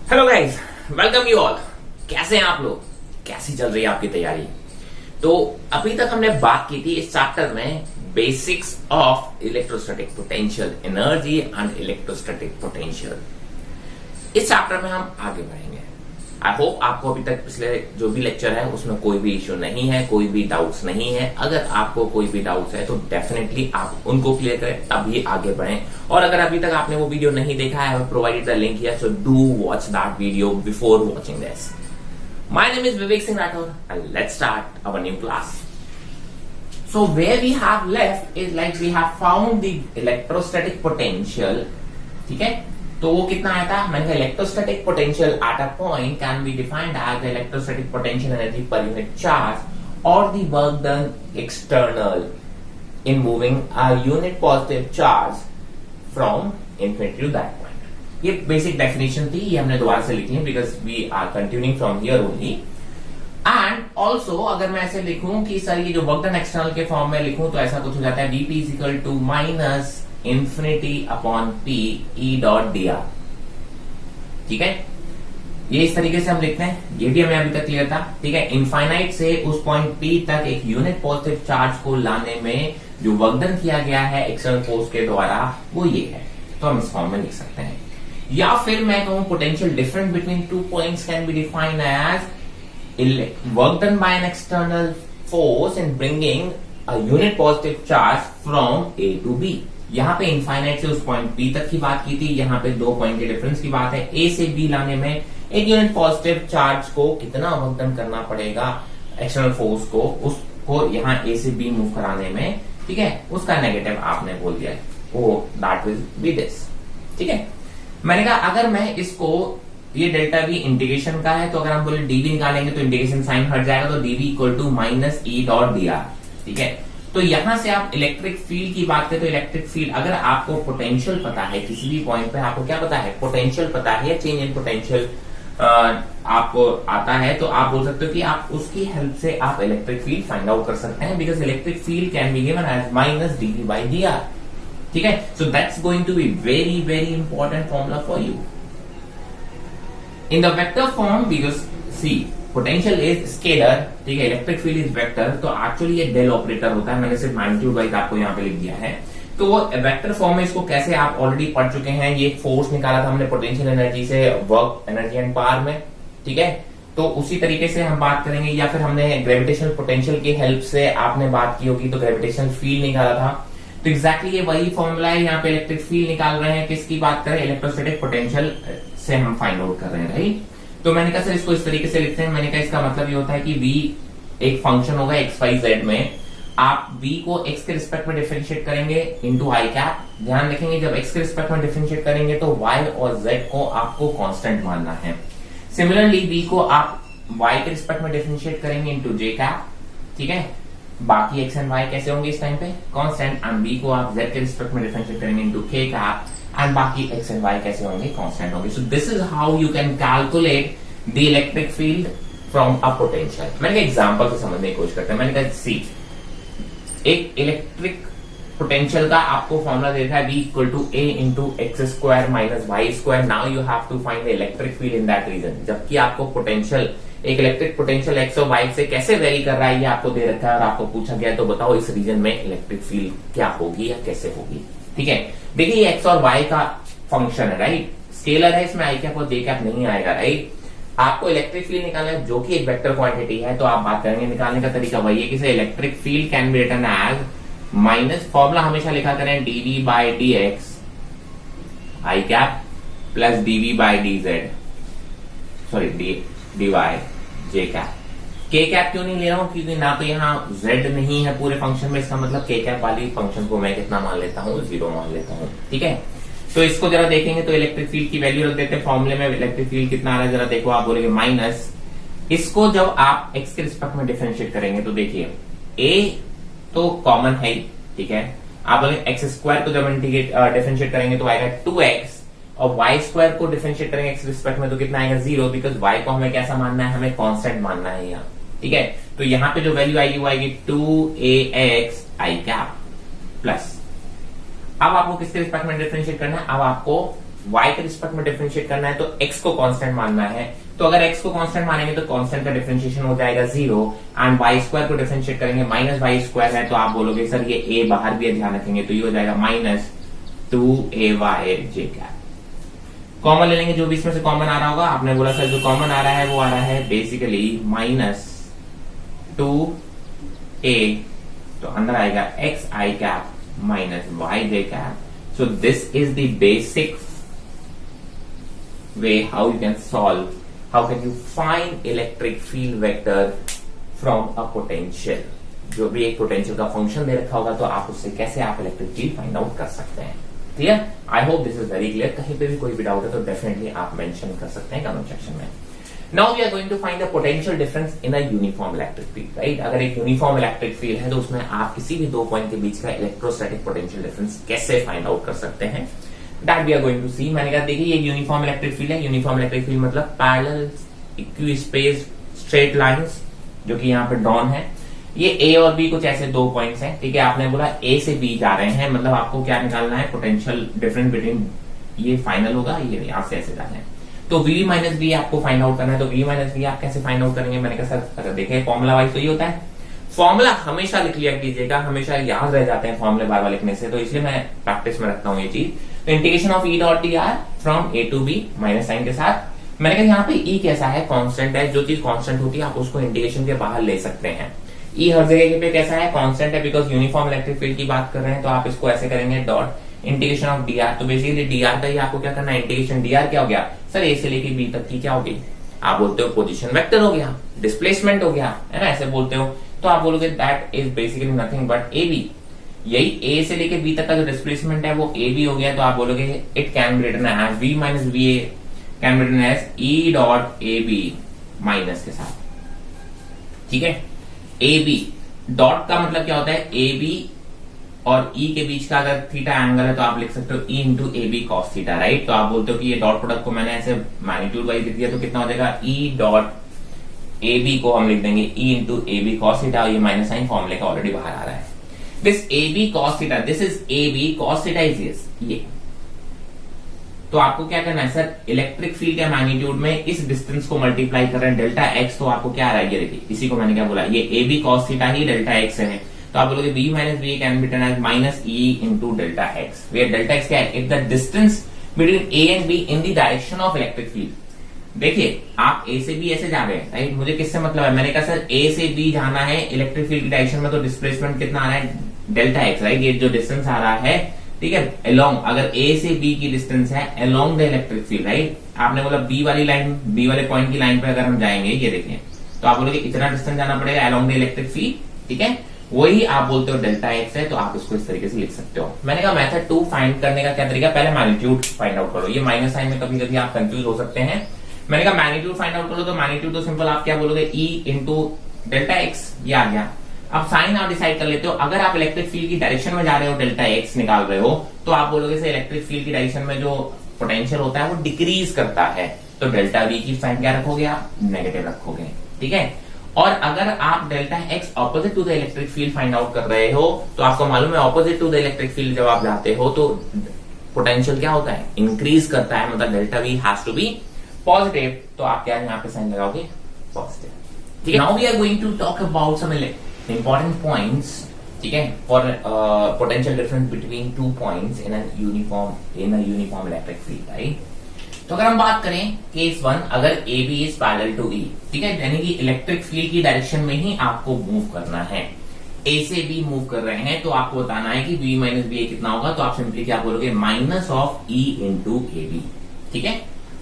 Hello guys, welcome you all. कैसे हैं आप लोग? कैसी चल रही है आपकी तैयारी? तो अभी तक हमने बात की थी इस चैप्टर में basics of electrostatic potential, energy and electrostatic potential. इस चैप्टर में हम आगे बढ़ेंगे। आई होप आपको अभी तक पिछले जो भी लेक्चर है उसमें कोई भी इश्यू नहीं है, कोई भी डाउट्स नहीं है। अगर आपको कोई भी डाउट्स है तो डेफिनेटली आप उनको क्लियर करें, तभी आगे बढ़ें। और अगर अभी तक आपने वो वीडियो नहीं देखा है, I have provided the link here, so do watch that video before watching this. My name is Vivek Singh Rathore and let's start our new class. So where we have left is like we have found the electrostatic potential. ठीक है, तो वो कितना आया था? मैंने कहा electrostatic potential at a point can be defined as the electrostatic potential energy per unit charge और the work done external in moving a unit positive charge from infinity to that point. ये basic definition थी, ये हमने दोबारा से लिखी है because we are continuing from here only. And also अगर मैं ऐसे लिखूं कि सर ये जो वर्क डन एक्सटर्नल के फॉर्म में लिखूं तो ऐसा कुछ हो जाता है dp is equal to minus infinity upon P E dot D R. ठीक है, ये इस तरीके से हम लिखते हैं, ये भी हमें अभी तक क्लियर था। ठीक है, इनफाइनाइट से उस पॉइंट पी तक एक यूनिट पॉजिटिव चार्ज को लाने में जो वर्क डन किया गया है एक्सटर्नल फोर्स के द्वारा वो ये है, तो हम इस फॉर्म में लिख सकते हैं। या फिर मैं कहूं potential difference between two points can be defined as work done by an external force in bringing a unit positive charge from A to B. यहां पे इनफाइनाइट से उस पॉइंट बी तक की बात की थी, यहां पे दो पॉइंट के डिफरेंस की बात है। ए से बी लाने में एक यूनिट पॉजिटिव चार्ज को कितना वर्क डन करना पड़ेगा एक्सटर्नल फोर्स को, उसको यहां ए से बी मूव कराने में। ठीक है, उसका नेगेटिव आपने बोल दिया है, वो दैट विल बी दिस। ठीक है, मैंने कहा अगर मैं इसको, ये डेल्टा वी इंटीग्रेशन का है, तो अगर हम बोले डीवी निकालेंगे तो इंटीग्रेशन साइन हट जाएगा, तो DV equal to minus E dot D R. ठीक है, तो यहां से आप इलेक्ट्रिक फील्ड की बात करें तो इलेक्ट्रिक फील्ड, अगर आपको पोटेंशियल पता है किसी भी पॉइंट पे, आपको क्या पता है? पोटेंशियल पता है या चेंज इन पोटेंशियल आपको आता है, तो आप बोल सकते हो कि आप उसकी हेल्प से आप इलेक्ट्रिक फील्ड फाइंड आउट कर सकते हैं, because electric field can be given as minus DV by D R. ठीक है, so that's going to be very very important formula for you in the vector form, because see potential is scalar. ठीक है, electric field is vector, तो actually ये del operator होता है। मैंने सिर्फ मैग्नीट्यूड वाइज आपको यहाँ पे लिख दिया है। तो वो वेक्टर फॉर्म में इसको कैसे आप ऑलरेडी पढ़ चुके हैं। ये फोर्स निकाला था हमने पोटेंशियल एनर्जी से वर्क एनर्जी एंड पावर में। ठीक है, तो उसी तरीके से हम बात करेंगे, या फिर हमने ग्रेविटेशनल पोटेंशियल की हेल्प से आपने बात की होगी तो ग्रेविटेशनल फील्ड निकाला था। तो एग्जैक्टली ये वही फॉर्मूला है, यहाँ पे इलेक्ट्रिक फील्ड निकाल रहे हैं, किसकी बात करें? इलेक्ट्रोस्टैटिक पोटेंशियल से हम फाइंड आउट कर रहे हैं, राइट। तो मैंने कहा सर इसको इस तरीके से लिखते हैं। मैंने कहा इसका मतलब ये होता है कि v एक फंक्शन होगा एक्स वाई जेड में, आप v को x के रिस्पेक्ट में डिफरेंशिएट करेंगे इनटू आई कैप। ध्यान रखेंगे जब x के रिस्पेक्ट में डिफरेंशिएट करेंगे तो y और z को आपको कांस्टेंट मानना है। सिमिलरली v को आप y के रिस्पेक्ट में डिफरेंशिएट करेंगे इनटू j कैप। ठीक है, बाकी x एंड y कैसे होंगे इस टाइम पे? कांस्टेंट। एंड v को आप z के रिस्पेक्ट में डिफरेंशिएट करेंगे इनटू k कैप, एंड बाकी x एंड y कैसे होंगे? कांस्टेंट होंगे। So this is how you can calculate the electric field from a potential. मैंने कहा एग्जांपल से समझने की कोशिश करते हैं। मैंने कहा सी एक इलेक्ट्रिक पोटेंशियल का आपको फॉर्मूला दे रखा है v equal to a into X square minus Y square. Now you have to find the electric field in that region. जबकि आपको पोटेंशियल, एक इलेक्ट्रिक पोटेंशियल एक्स और वाई से कैसे वेरी कर रहा है ये आपको दे रखा है, और आपको पूछा गया तो बताओ इस रीजन में इलेक्ट्रिक फील्ड क्या होगी या कैसे होगी। ठीक है, देखिए ये एक्स और वाई का फंक्शन है, राइट। स्केलर है, इसमें आई कैप और जे कैप नहीं आएगा, राइट। आपको इलेक्ट्रिक फील्ड निकालना है जो कि एक वेक्टर क्वांटिटी है, तो आप बात करेंगे निकालने का तरीका वही है कि electric field can be written as minus, formula हमेशा लिखा करें DV by D X I cap plus DV by D Z, sorry D Y J cap. K cap क्यों नहीं ले रहा हूं? क्योंकि ना तो यहाँ जेड नहीं है पूरे फंक्शन में, इसका मतलब के कैप वाली फंक्शन को मैं कितना मान लेता हूँ? 0 मान लेता हूँ। ठीक है, तो इसको जरा देखेंगे तो इलेक्ट्रिक फील्ड की वैल्यू रख देते हैं फॉर्मूले में। इलेक्ट्रिक फील्ड कितना आ रहा है जरा देखो, आप बोलेंगे माइनस, इसको जब आप x के रिस्पेक्ट में डिफरेंशिएट करेंगे तो देखिए a तो कॉमन है, ठीक है। आप बोलेंगे एक्स स्क्वायर को जब डिफरेंशिएट करेंगे तो आएगा 2x, और वाई स्क्वायर को डिफरेंशिएट करेंगे एक्स रिस्पेक्ट में तो कितना आएगा? 0, बिकॉज वाई को हमें कैसा मानना है? हमें कांस्टेंट मानना है यहाँ। ठीक है, तो यहाँ पे जो वैल्यू आएगी वो आएगी 2ax आई कैप प्लस, अब आपको किसके रिस्पेक्ट में डिफरेंशिएट करना है? अब आपको y के रिस्पेक्ट में डिफरेंशिएट करना है तो x को कांस्टेंट मानना है, तो अगर x को कांस्टेंट मानेंगे तो कांस्टेंट का डिफरेंशिएशन हो जाएगा 0 एंड y स्क्वायर को डिफरेंशिएट करेंगे माइनस वाई स्क्वायर है, तो आप बोलोगे सर ये a बाहर भी है, ध्यान रखेंगे, तो ये हो जाएगा माइनस 2ay j। कॉमन ले लेंगे जो भी इसमें से कॉमन आ रहा होगा, आपने बोला सर जो कॉमन आ रहा है वो आ रहा है बेसिकली माइनस 2a, तो अंदर आएगा xi cap minus yj cap. So this is the basic way how you can solve, how can you find electric field vector from a potential। जो भी एक पोटेंशियल का फंक्शन दे रखा होगा तो आप उससे कैसे आप इलेक्ट्रिक फील्ड फाइंड आउट कर सकते हैं। Clear? I hope this is very clear. कहीं पे भी कोई भी डाउट है तो डेफिनेटली आप मेंशन कर सकते हैं कमेंट सेक्शन में। Now we are going to find the potential difference in a uniform electric field, right. अगर एक यूनिफॉर्म इलेक्ट्रिक फील्ड है तो उसमें आप किसी भी दो पॉइंट के बीच का इलेक्ट्रोस्टैटिक पोटेंशियल डिफरेंस कैसे फाइंड आउट कर सकते हैं, that we are going to see. मैंने कहा देखिए ये यूनिफॉर्म इलेक्ट्रिक फील्ड है। यूनिफॉर्म इलेक्ट्रिक फील्ड मतलब पैरेलल इक्विस्पेस स्ट्रेट लाइंस, जो कि यहाँ पे डॉन है। ये ए और बी कुछ ऐसे दो पॉइंट्स हैं, ठीक है। आपने बोला ए से बी जा रहे हैं, मतलब आपको क्या निकालना है, पोटेंशियल डिफरेंस बिटवीन, ये फाइनल होगा, ये यहां से ऐसे जाना है, तो v माइनस बी आपको फाइंड आउट करना है। तो v माइनस बी आप कैसे फाइंड आउट करेंगे, मैंने कहा सर अगर देखें फॉर्मुला वाइज तो ये होता है। फॉर्मुला हमेशा लिख लिया कीजिएगा, हमेशा याद रह जाते हैं फॉर्मुले बार बार लिखने से, तो इसलिए मैं प्रैक्टिस में रखता हूँ ये चीज। तो integration of E dot D R from A to B minus sign के साथ। मैंने कहा यहाँ पे ई कैसा है, कांस्टेंट है। जो चीज कांस्टेंट होती है आप उसको इंटीग्रेशन के बाहर ले सकते हैं। ई हर जगह पे कैसा है, कांस्टेंट है, बिकॉज यूनिफॉर्म इलेक्ट्रिक फील्ड की बात कर रहे हैं। तो आप इसको ऐसे करेंगे dot integration of D R. तो बेसिकली डी आर का ही आपको क्या करना है, इंटीग्रेशन। डी आर क्या हो गया सर, ए से लेके बी तक की क्या होगी, आप बोलते हो पोजीशन वेक्टर हो गया, डिस्प्लेसमेंट हो गया, है ना, ऐसे बोलते हो। तो आप बोलोगे that is basically nothing but A B. यही ए से लेके बी तक का जो डिस्प्लेसमेंट है वो ए बी हो गया। तो आप बोलोगे it can be written as V minus B A can be written as E dot A B minus के साथ, ठीक है। ए बी डॉट का मतलब क्या होता है, ए बी और ई के बीच का अगर थीटा एंगल है तो आप लिख सकते हो E into A B cos theta, right. तो आप बोलते हो कि ये डॉट प्रोडक्ट को मैंने ऐसे मैग्नीट्यूड वाइज लिख दिया, तो कितना हो जाएगा, ई डॉट ए बी को हम लिख देंगे E into A B cos theta. ये माइनस साइन फॉर्मूले का ऑलरेडी बाहर आ रहा है। This A B cos theta, this is A B cos theta is ये। तो आपको क्या करना है सर, इलेक्ट्रिक फील्ड के मैग्नीट्यूड में इस डिस्टेंस को मल्टीप्लाई कर रहे हैं डेल्टा एक्स, तो आपको क्या आ रहा है, ये देखिए, इसी को मैंने क्या बोला, ये ए बी कॉस थीटा ही डेल्टा एक्स है। तो आप बोलोगे b minus B can be written as minus E into delta X, where delta X क्या है, it the distance between A and B in the direction of electric field. देखिए आप ए से बी ऐसे जा रहे हैं, राइट। मुझे किससे मतलब है, मैंने कहा सर ए से बी जाना है इलेक्ट्रिक फील्ड की डायरेक्शन में, तो डिस्प्लेसमेंट कितना आ रहा है, डेल्टा एक्स, राइट। ये जो डिस्टेंस आ रहा है, ठीक है, अलोंग, अगर ए से बी की डिस्टेंस है along the electric field, right. आपने बोला बी वाली लाइन, बी वाले पॉइंट की लाइन पे अगर हम जाएंगे, ये देखें, तो आप बोलोगे इतना डिस्टेंस जाना पड़ेगा अलोंग द इलेक्ट्रिक फील्ड, ठीक है। वही आप बोलते हो डेल्टा एक्स है, तो आप इसको इस तरीके से लिख सकते हो। मैंने कहा मेथड 2 फाइंड करने का क्या तरीका, पहले मैग्नीट्यूड फाइंड आउट करो। ये माइनस साइन में कभी कभी आप कंफ्यूज हो सकते हैं। मैंने कहा मैग्नीट्यूड फाइंड आउट करो, तो मैग्नीट्यूड तो सिंपल, आप क्या बोलोगे, ई इंटू डेल्टा एक्स, ये आ गया। अब साइन आप डिसाइड कर लेते हो। अगर आप इलेक्ट्रिक फील्ड की डायरेक्शन में जा रहे हो, डेल्टा एक्स निकाल रहे हो, तो आप बोलोगे से इलेक्ट्रिक फील्ड की डायरेक्शन में जो पोटेंशियल होता है वो डिक्रीज करता है, तो डेल्टा वी की साइन क्या रखोगे आप, नेगेटिव रखोगे, ठीक है। और अगर आप delta X opposite to the electric field find out कर रहे हो, तो आपको मालूम है opposite to the electric field जब आप जाते हो तो पोटेंशियल क्या होता है, इंक्रीज करता है, मतलब delta V has to be positive. तो आप क्या यहाँ पे साइन लगाओगे, पॉजिटिव, ठीक है। Now we are going to talk about some important points, ठीक है, for potential difference between 2 points in a uniform electric field, right. तो अगर हम बात करें केस 1, अगर A B is parallel to E, ठीक है, यानी कि इलेक्ट्रिक फील्ड की डायरेक्शन में ही आपको मूव करना है। ए से बी मूव कर रहे हैं, तो आपको बताना है कि बी माइनस बी कितना होगा। तो आप सिंपली क्या बोलोगे, minus of E into A B, ठीक है,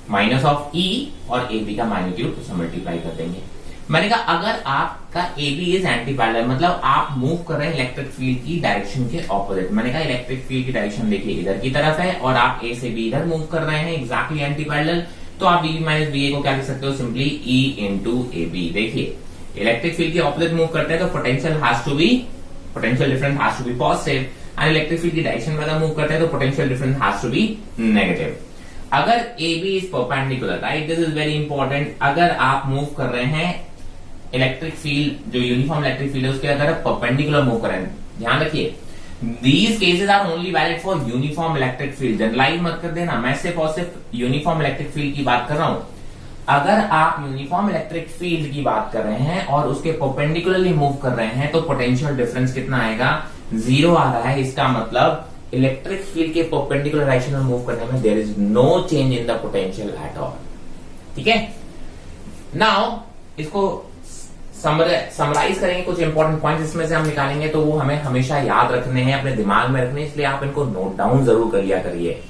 माइनस ऑफ ई और ए बी का मैग्नीट्यूड उसे मल्टीप्लाई कर देंगे। मैंने कहा अगर आपका A B is anti parallel, मतलब आप मूव कर रहे हैं इलेक्ट्रिक फील्ड की डायरेक्शन के ऑपोजिट। मैंने कहा इलेक्ट्रिक फील्ड की डायरेक्शन देखिए इधर की तरफ है और आप ए से बी इधर मूव कर रहे हैं, एग्जैक्टली एंटी पैरेलल। तो आप बी माइनस बी ए को क्या लिख सकते हो, simply E into A B. देखिए इलेक्ट्रिक फील्ड के ऑपोजिट मूव करते हैं तो potential difference has to be positive, and electric field की डायरेक्शन में अगर मूव करते हैं तो potential difference has to be negative. अगर A B is perpendicular, right, this is very important. अगर आप मूव कर रहे हैं इलेक्ट्रिक फील्ड, जो यूनिफॉर्म इलेक्ट्रिक फील्ड है उसके अगर आप परपेंडिकुलर मूव करें, ध्यान रखिए These cases are only valid for uniform electric field. Generalize मत कर देना, मैं सिर्फ और सिर्फ यूनिफॉर्म इलेक्ट्रिक फील्ड की बात कर रहा हूं। अगर आप यूनिफॉर्म इलेक्ट्रिक फील्ड की बात कर रहे हैं और उसके परपेंडिकुलरली मूव कर रहे हैं तो पोटेंशियल डिफरेंस कितना आएगा, 0 आ रहा है। इसका मतलब इलेक्ट्रिक फील्ड के परपेंडिकुलर डायरेक्शन में मूव करने में there is no change in the potential at all. ठीक है, नाउ इसको समराइज करेंगे, कुछ इंपॉर्टेंट पॉइंट्स इसमें से हम निकालेंगे तो वो हमें हमेशा याद रखने हैं, अपने दिमाग में रखने, इसलिए आप इनको नोट डाउन जरूर कर लिया करिए।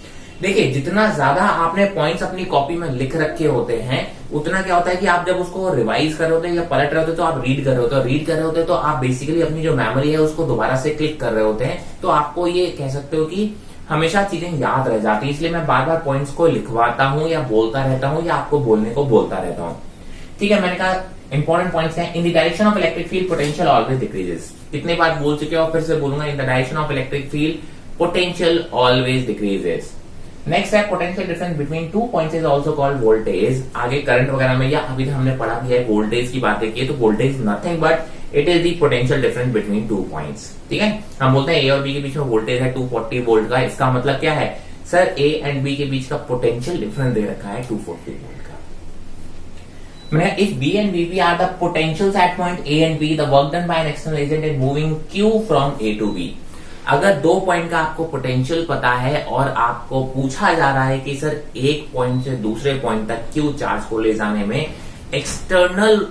देखिए, जितना ज्यादा आपने पॉइंट्स अपनी कॉपी में लिख रखे होते हैं उतना क्या होता है कि आप जब उसको रिवाइज कर रहे होते हैं या पलट रहे होते हैं तो आप रीड कर रहे होते हैं, रीड कर रहे होते हैं तो आप बेसिकली अपनी जो मेमोरी है उसको दोबारा से क्लिक कर रहे होते हैं, तो आपको ये कह सकते हो कि हमेशा चीजें याद रह जाती है। इसलिए मैं बार बार पॉइंट्स को लिखवाता हूं या बोलता रहता हूं या आपको बोलने को बोलता रहता हूं। ठीक है, मैंने कहा इंपॉर्टेंट पॉइंट्स हैं। In the direction of electric field potential always decreases. कितने बार बोल चुके हो, फिर से बोलूंगा, in the direction of electric field potential always decreases. Next है potential difference between two points is also called voltage. आगे करंट वगैरह में या अभी तो हमने पढ़ा भी है, वोल्टेज की बातें की, तो voltage nothing but it is the potential difference between two points. ठीक है, हम बोलते हैं ए और बी के बीच में वोल्टेज है 240 वोल्ट का। इसका मतलब क्या है सर, ए एंड बी के बीच का पोटेंशियल डिफरेंस दे रखा है 240 वोल्ट का। मैंने if B and B are the potentials at point A and B, the work done by an external agent in moving Q from A to B. अगर दो point का आपको पोटेंशियल पता है और आपको पूछा जा रहा है कि सर एक पॉइंट से दूसरे पॉइंट तक क्यू चार्ज को ले जाने में एक्सटर्नल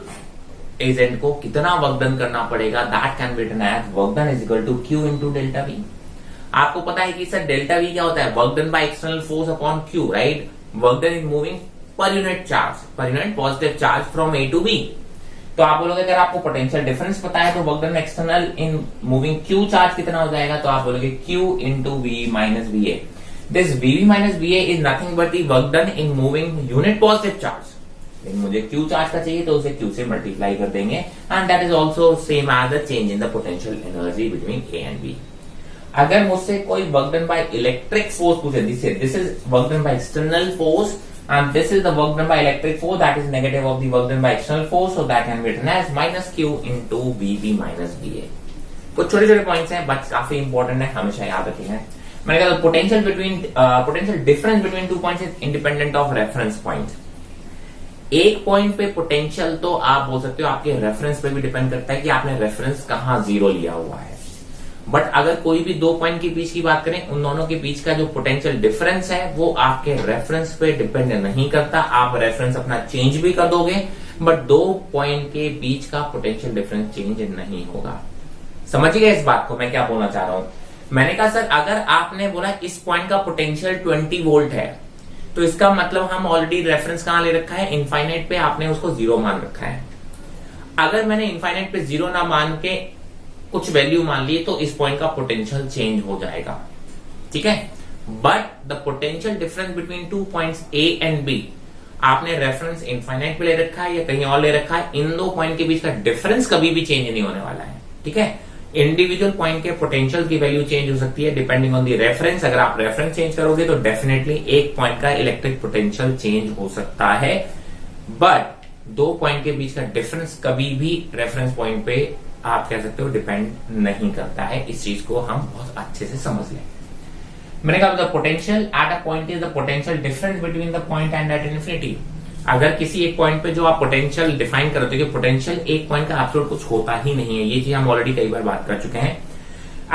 एजेंट को कितना वर्क डन करना पड़ेगा, that can be written as work done is equal to Q into delta V. आपको पता है कि सर डेल्टा वी क्या होता है, work done by external force upon Q, right. Work done is moving per unit charge, per unit positive charge from A to B. तो आप बोलोगे अगर आपको पोटेंशियल डिफरेंस पता है तो work done external in moving Q charge कितना हो जाएगा, तो आप बोलोगे Q into V minus V A. This V minus V A is nothing but the work done in moving unit positive charge. लेकिन मुझे क्यू चार्ज का चाहिए तो उसे क्यू से मल्टीप्लाई कर देंगे, and that is also same as the change in the potential energy between A and B. अगर मुझसे कोई work done by electric force पूछे, this is work done by external force and this is the work done by electric force, that is negative of the work done by external force, so that can be written as minus q into vb minus va। कुछ छोटे छोटे points हैं but काफी important है, हमेशा याद रखेंगे। मैंने कहा potential difference between two points is independent of reference point. एक पॉइंट पे पोटेंशियल तो आप बोल सकते हो आपके रेफरेंस पे भी डिपेंड करता है कि आपने रेफरेंस कहां जीरो लिया हुआ है। बट अगर कोई भी दो पॉइंट के बीच की बात करें, उन दोनों के बीच का जो पोटेंशियल डिफरेंस है वो आपके रेफरेंस पे डिपेंड नहीं करता। आप रेफरेंस अपना चेंज भी कर दोगे बट दो पॉइंट के बीच का पोटेंशियल डिफरेंस चेंज नहीं होगा। समझिए इस बात को मैं क्या बोलना चाह रहा हूं। मैंने कहा सर अगर आपने बोला इस पॉइंट का पोटेंशियल 20 वोल्ट है तो इसका मतलब हम ऑलरेडी रेफरेंस कहां ले रखा है, इनफाइनाइट पे आपने उसको जीरो मान रखा है। अगर मैंने इनफाइनाइट पे जीरो ना मान के कुछ वैल्यू मान लिए तो इस पॉइंट का पोटेंशियल चेंज हो जाएगा। ठीक है, but the potential difference between two points A and B, आपने रेफरेंस इनफाइनाइट पे ले रखा है या कहीं और ले रखा है, इन दो पॉइंट के बीच का डिफरेंस कभी भी चेंज नहीं होने वाला है। ठीक है, इंडिविजुअल पॉइंट के पोटेंशियल की वैल्यू चेंज हो सकती है डिपेंडिंग ऑन द रेफरेंस। अगर आप रेफरेंस चेंज करोगे तो डेफिनेटली एक पॉइंट का इलेक्ट्रिक पोटेंशियल चेंज हो सकता है, बट दो पॉइंट के बीच का डिफरेंस कभी भी रेफरेंस पॉइंट पे आप कह सकते हो डिपेंड नहीं करता है। इस चीज को हम बहुत अच्छे से समझ लें। मैंने कहा the potential at a point is the potential difference between the point and at infinity. अगर किसी एक पॉइंट पे जो आप पोटेंशियल डिफाइन करते हो कि पोटेंशियल एक पॉइंट का एब्सोल्यूट कुछ होता ही नहीं है, ये चीज हम ऑलरेडी कई बार बात कर चुके हैं।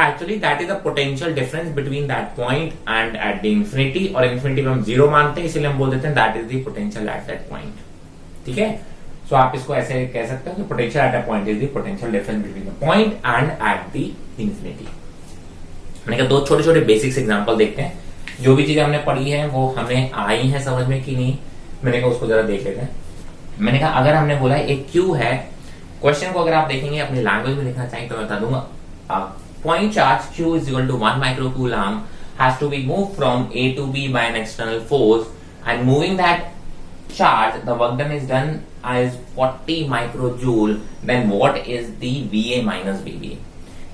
Actually that is the potential difference between that point and at the infinity, और इन्फिनिटी में हम जीरो मानते हैं इसलिए हम बोल देते हैं that is the potential at that point. ठीक है, सो आप इसको ऐसे कह सकते हो कि potential at a point is the potential difference between the point and at the infinity. मैंने कहा दो छोटे छोटे बेसिक्स एग्जांपल देखते हैं, जो भी चीजें हमने पढ़ी है वो हमें आई है समझ में कि नहीं, मैंने कहा उसको जरा देख लेते हैं। मैंने कहा अगर हमने बोला एक क्यू है, क्वेश्चन को अगर आप देखेंगे अपनी लैंग्वेज में लिखना चाहिए तो मैं बता दूंगा point charge Q is equal to 1 microcoulomb has to be move from A to B by an external force and moving that charge the work done is done as 40 microjoule, then what is the VA minus VB।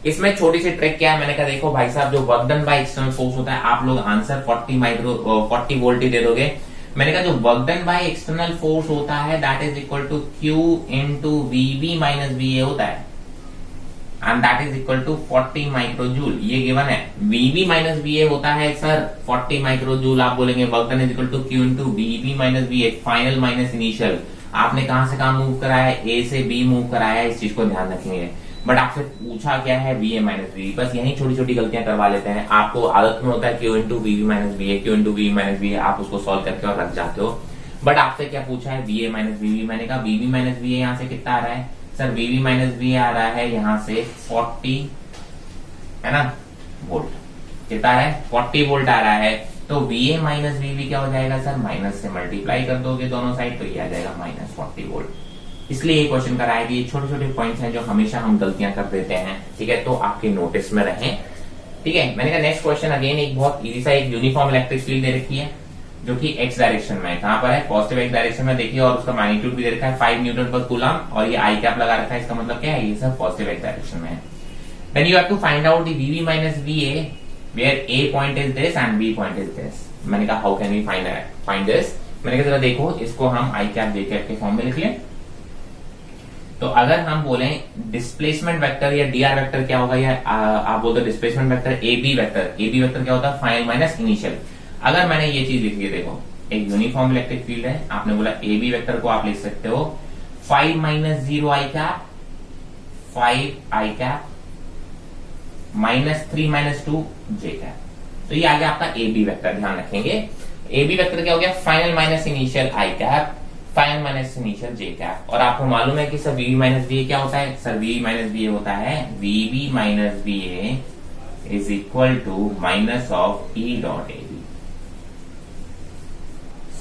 इसमें छोटी सी trick क्या है, मैंने कहा देखो भाई साहब जो work done by external force होता है आप लोग आंसर 40 वोल्ट ही दे दोगे। मैंने कहा जो work done by external force होता है that is equal to Q into VB minus VA होता है। And that is equal to 40 microjoule, ये गिवन है। वीबी माइनस वीए होता है सर 40 माइक्रोजूल, आप बोलेंगे work done is equal to Q into VB minus VA, final minus initial. आपने कहां से कहां मूव कराया है, ए से बी मूव कराया है, इस चीज को ध्यान रखेंगे। बट आपसे पूछा क्या है, वी ए माइनस वी, बस यही छोटी छोटी गलतियां करवा लेते हैं। आपको आदत में होता है Q into V minus V A, Q into V minus V, आप उसको सॉल्व करके और रख जाते हो। बट आपसे क्या पूछा है, वी ए माइनस वी, मैंने कहा वी माइनस वी यहाँ से कितना आ रहा है सर, वी माइनस वी आ रहा है यहाँ से 40 है ना वोल्ट, कितना है 40 वोल्ट आ रहा है। तो वी ए माइनस वी क्या हो जाएगा सर, माइनस से मल्टीप्लाई कर दोगे दोनों साइड तो ये आ जाएगा माइनस 40 वोल्ट। इसलिए ये क्वेश्चन कराया कि ये छोटे छोटे पॉइंट्स हैं जो हमेशा हम गलतियां कर देते हैं, ठीक है, तो आपके नोटिस में रहें, ठीक है। मैंने कहा नेक्स्ट क्वेश्चन अगेन एक बहुत इजी सा, एक यूनिफॉर्म इलेक्ट्रिक फील्ड दे रखी है जो कि एक्स डायरेक्शन में है, कहां पर है पॉजिटिव एक्स डायरेक्शन में, देखिए, और उसका मैग्नीट्यूड भी दे रखा है 5 न्यूटन पर कूलम, और ये आई कैप लगा रखा है, इसका मतलब क्या है, ये सब पॉजिटिव एक्स डायरेक्शन में है। Then you have to find out the VB minus VA where A point is this and B point is this. मैंने कहा how can we find this, मैंने कहा जरा देखो इसको हम I cap J cap K form में लिख लें। तो अगर हम बोले डिस्प्लेसमेंट वेक्टर या डीआर वेक्टर क्या होगा, या आप बोलते displacement vector A B vector क्या होता है, फाइनल माइनस इनिशियल। अगर मैंने ये चीज लिखी है, देखो एक यूनिफॉर्म इलेक्ट्रिक फील्ड है, आपने बोला ए बी वेक्टर को आप लिख सकते हो 5 minus 0 I cap, 5 I cap minus 3 minus 2 J cap. तो ये आ गया आपका ए बी वेक्टर, ध्यान रखेंगे। ए बी वेक्टर क्या हो गया, फाइनल माइनस इनिशियल आई कैप, फाइनल माइनस इनिशियल जे कैप। और आपको मालूम है कि सर वी माइनस वी क्या होता है, सर वी माइनस वी होता है VB minus V is equal to minus of E dot A B.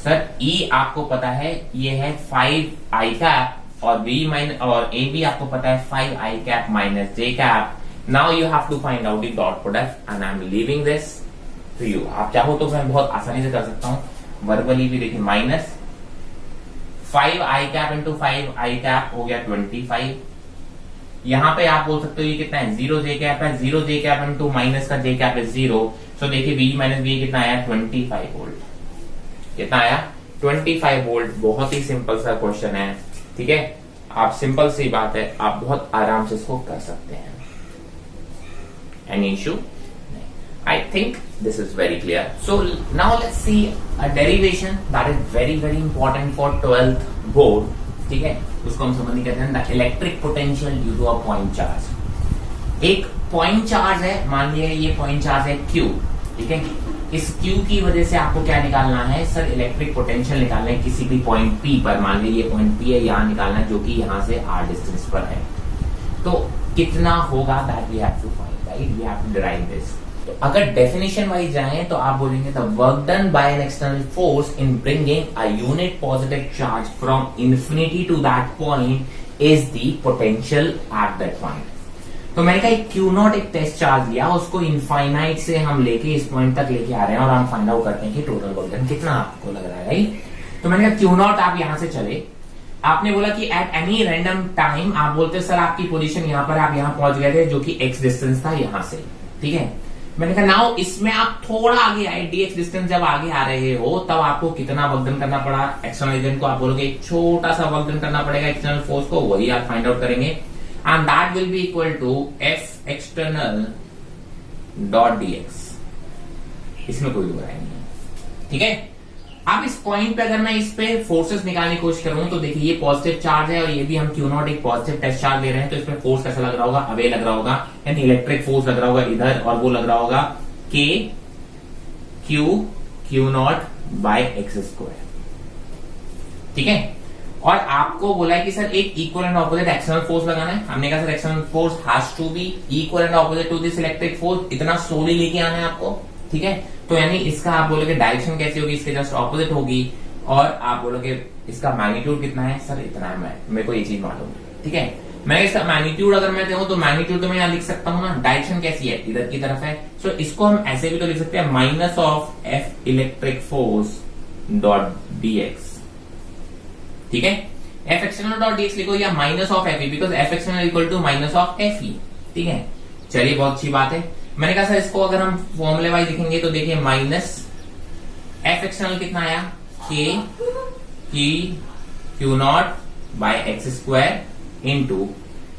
Sir E आपको पता है ये है 5 आई कैप, और बी माइनस और ए बी आपको पता है 5 I cap minus J cap. Now you have to find out the dot product and I am leaving this to you. आप चाहो तो मैं बहुत आसानी से कर सकता हूं वर्बली भी, देखिए minus 5 I cap into 5 I cap हो गया 25। यहां पे आप बोल सकते हो ये कितना है, 0 जे कैप है, 0 जे कैप इंटू माइनस का जे कैप इज 0। सो देखिए वी माइनस वी कितना आया, 25 वोल्ट, कितना आया 25 वोल्ट। बहुत ही सिंपल सा क्वेश्चन है, ठीक है, आप सिंपल सी बात है, आप बहुत आराम से इसको कर सकते हैं। Any issue? I think this is very clear. So now let's see a derivation that is very very important for 12th board. ठीक है, उसको हम समझने कहते हैं the electric potential due to a point charge। एक point charge है, मान लिया ये point charge है Q, ठीक है। इस Q की वजह से आपको क्या निकालना है सर, इलेक्ट्रिक पोटेंशियल निकालना है किसी भी पॉइंट P पर। मान लीजिए ये पॉइंट P है, यहां निकालना है, जो कि यहां से R डिस्टेंस पर है। तो कितना होगा that we have to find, right, we have to derive this. तो अगर डेफिनेशन वाइज जाएं तो आप बोलेंगे the work done by an external force in bringing a unit positive charge from infinity to that point is the potential at that point. तो मैंने कहा Q naught एक टेस्ट चार्ज लिया, उसको इनफाइनाइट से हम लेके इस पॉइंट तक लेके आ रहे हैं, और हम फाइंड आउट करते हैं कि टोटल वर्क डन कितना आपको लग रहा है, राइट। तो मैंने कहा क्यू नॉट, आप यहां से चले, आपने बोला कि एट एनी रैंडम टाइम, आप बोलते सर आपकी पोजीशन यहां पर, आप यहां पहुंच गए थे, जो कि एक्स डिस्टेंस था यहां से, ठीक है। मैंने कहा नाउ इसमें आप थोड़ा आगे आए, डीएक्स डिस्टेंस जब आगे आ रहे हो तब आपको कितना वर्क डन करना पड़ा, एक्सटर्नल एजेंट को आप बोलोगे एक छोटा सा वर्क डन करना पड़ेगा एक्सटर्नल फोर्स को, वही आप फाइंड आउट करेंगे, and that will be equal to F external dot DX. इसमें कोई बुराई नहीं है, ठीक है। अब इस पॉइंट पे अगर मैं इस पे फोर्सेस निकालने की कोशिश करूं तो देखिए ये पॉजिटिव चार्ज है और ये भी हम क्यू नॉट एक पॉजिटिव टेस्ट चार्ज ले रहे हैं, तो इसमें फोर्स कैसा लग रहा होगा, अवे लग रहा होगा, यानी इलेक्ट्रिक फोर्स लग रहा होगा इधर, और वो लग रहा होगा K Q naught by X square, ठीक है। और आपको बोला है कि सर एक equal and opposite external force लगाना है। हमने कहा sir external force has to be equal and opposite to this electric force, इतना सोली लेके आना है आपको, ठीक है। तो यानी इसका आप बोलोगे डायरेक्शन कैसी होगी, इसके जस्ट ऑपोजिट होगी, और आप बोलोगे इसका मैग्नीट्यूड कितना है सर, इतना है, मेरे को ये चीज मालूम है, ठीक है। मैं इसका मैग्नीट्यूड अगर मैं दूं तो मैग्नीट्यूड तो मैं यहां लिख सकता हूं ना, डायरेक्शन कैसी है, इधर की तरफ है। सो इसको हम ऐसे भी तो लिख सकते हैं minus of F electric force dot DX, ठीक है। एफ एक्सटर्नल डॉट डीएक्स लिखो या minus of F E, because F external equal to minus of F E, ठीक है। चलिए बहुत अच्छी बात है। मैंने कहा सर इसको अगर हम फॉर्मूले वाइज लिखेंगे तो देखिए माइनस एफ एक्सटर्नल कितना आया, K Q naught by X square into,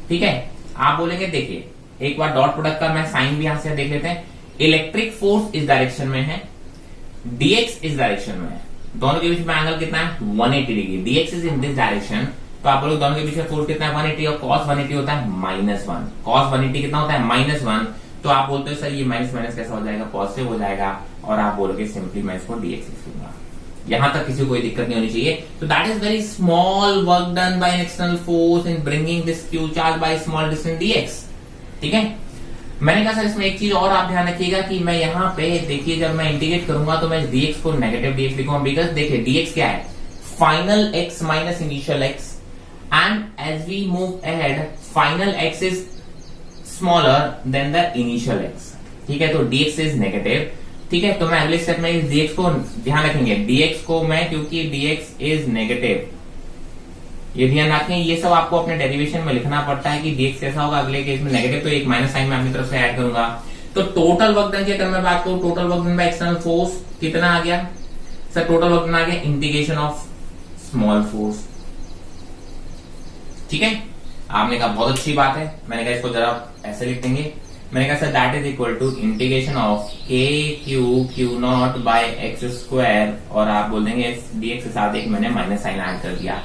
ठीक है। आप बोलेंगे देखिए एक बार डॉट प्रोडक्ट का मैं साइन भी यहां से देख लेते हैं। इलेक्ट्रिक फोर्स इस डायरेक्शन में है, डीएक्स इस डायरेक्शन में है, दोनों के बीच में एंगल कितना है 180 degree. DX is in this direction, तो आप लोग दोनों के बीच में फोर्स कितना है 180, और cos 180 होता है -1। cos 180 कितना होता है -1। तो आप बोलते हो सर ये माइनस माइनस कैसा हो जाएगा, पॉजिटिव हो जाएगा, और आप बोलोगे सिंपली मैं इसको डीएक्स लिखूंगा। यहां तक किसी को कोई दिक्कत नहीं होनी चाहिए। तो that is very small work done by an external force in bringing this Q charge by small distance DX. ठीक है, मैंने कहा सर इसमें एक चीज और आप ध्यान रखिएगा कि मैं यहाँ पे देखिए जब मैं इंटीग्रेट करूंगा तो मैं dx को नेगेटिव dx लिखूंगा, बिकॉज देखिए dx क्या है, final x minus initial x, and as we move ahead final x is smaller than the initial x। ठीक है, तो dx इज नेगेटिव। ठीक है, तो मैं अगले स्टेप में इस dx को ध्यान रखेंगे, dx को मैं क्योंकि dx इज नेगेटिव, ये ध्यान रखें, ये सब आपको अपने डेरिवेशन में लिखना पड़ता है कि dx कैसा होगा अगले केस में नेगेटिव, तो एक माइनस साइन मैं अपनी तरफ से ऐड करूंगा। तो टोटल वर्क डन की अगर मैं बात करूं, total work done by external force कितना आ गया सर, टोटल वर्क डन आ गया इंटीग्रेशन ऑफ स्मॉल फोर्स। ठीक है, आपने कहा बहुत अच्छी बात है, मैंने कहा इसको जरा ऐसे लिख देंगे, मैंने कहा sir that is equal to integration of k q naught by X square, और आप बोल देंगे dx के साथ एक मैंने माइनस साइन ऐड कर दिया।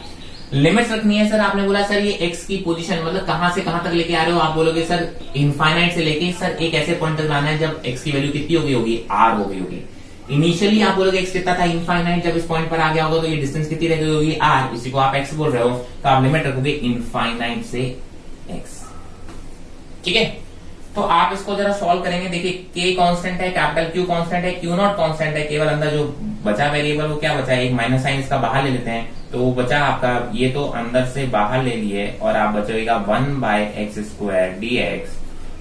लिमिट्स रखनी है सर, आपने बोला सर ये x की पोजीशन मतलब कहां से कहां तक लेके आ रहे हो, आप बोलोगे सर इनफाइनाइट से लेके सर एक ऐसे पॉइंट तक लाना है जब x की वैल्यू कितनी होगी r हो गई होगी। इनिशियली आप बोलोगे x कितना था इनफाइनाइट, जब इस पॉइंट पर आ गया होगा तो ये डिस्टेंस कितनी रह गई होगी r, इसी को आप x बोल रहे हो, तो आप लिमिट रखोगे इनफाइनाइट से x। ठीक है, तो आप इसको जरा सॉल्व करेंगे, देखिए k कांस्टेंट है, कैपिटल Q कांस्टेंट है, Q नॉट कांस्टेंट है, केवल अंदर जो बचा वेरिएबल वो क्या बचा है, एक माइनस साइन इसका बाहर ले लेते हैं, तो वो बचा आपका ये तो अंदर से बाहर ले लिए, और आप बचेगा 1 बाय एक्स स्क्वायर dx,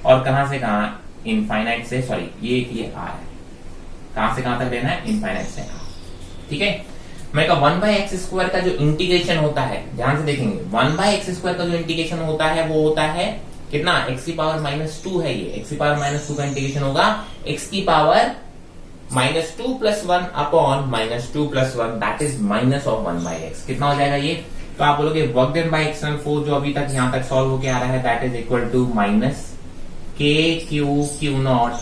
और कहां से कहां इनफाइनाइट से, सॉरी ये r है, कहां से कहां तक लेना है इनफाइनाइट से r। ठीक है, मैं कहा 1 बाय एक्स स्क्वायर का जो इंटीग्रेशन होता है, ध्यान से देखेंगे 1 बाय एक्स स्क्वायर का जो इंटीग्रेशन होता है वो होता है कितना, x की पावर -2 है, ये x की पावर -2 का इंटीग्रेशन होगा x की power -2 + 1 upon -2 + 1, that is minus of 1 by x। कितना हो जाएगा ये, तो आप बोलोगे work done by external force जो अभी तक यहां तक सॉल्व होके आ रहा है, that is equal to -k q naught,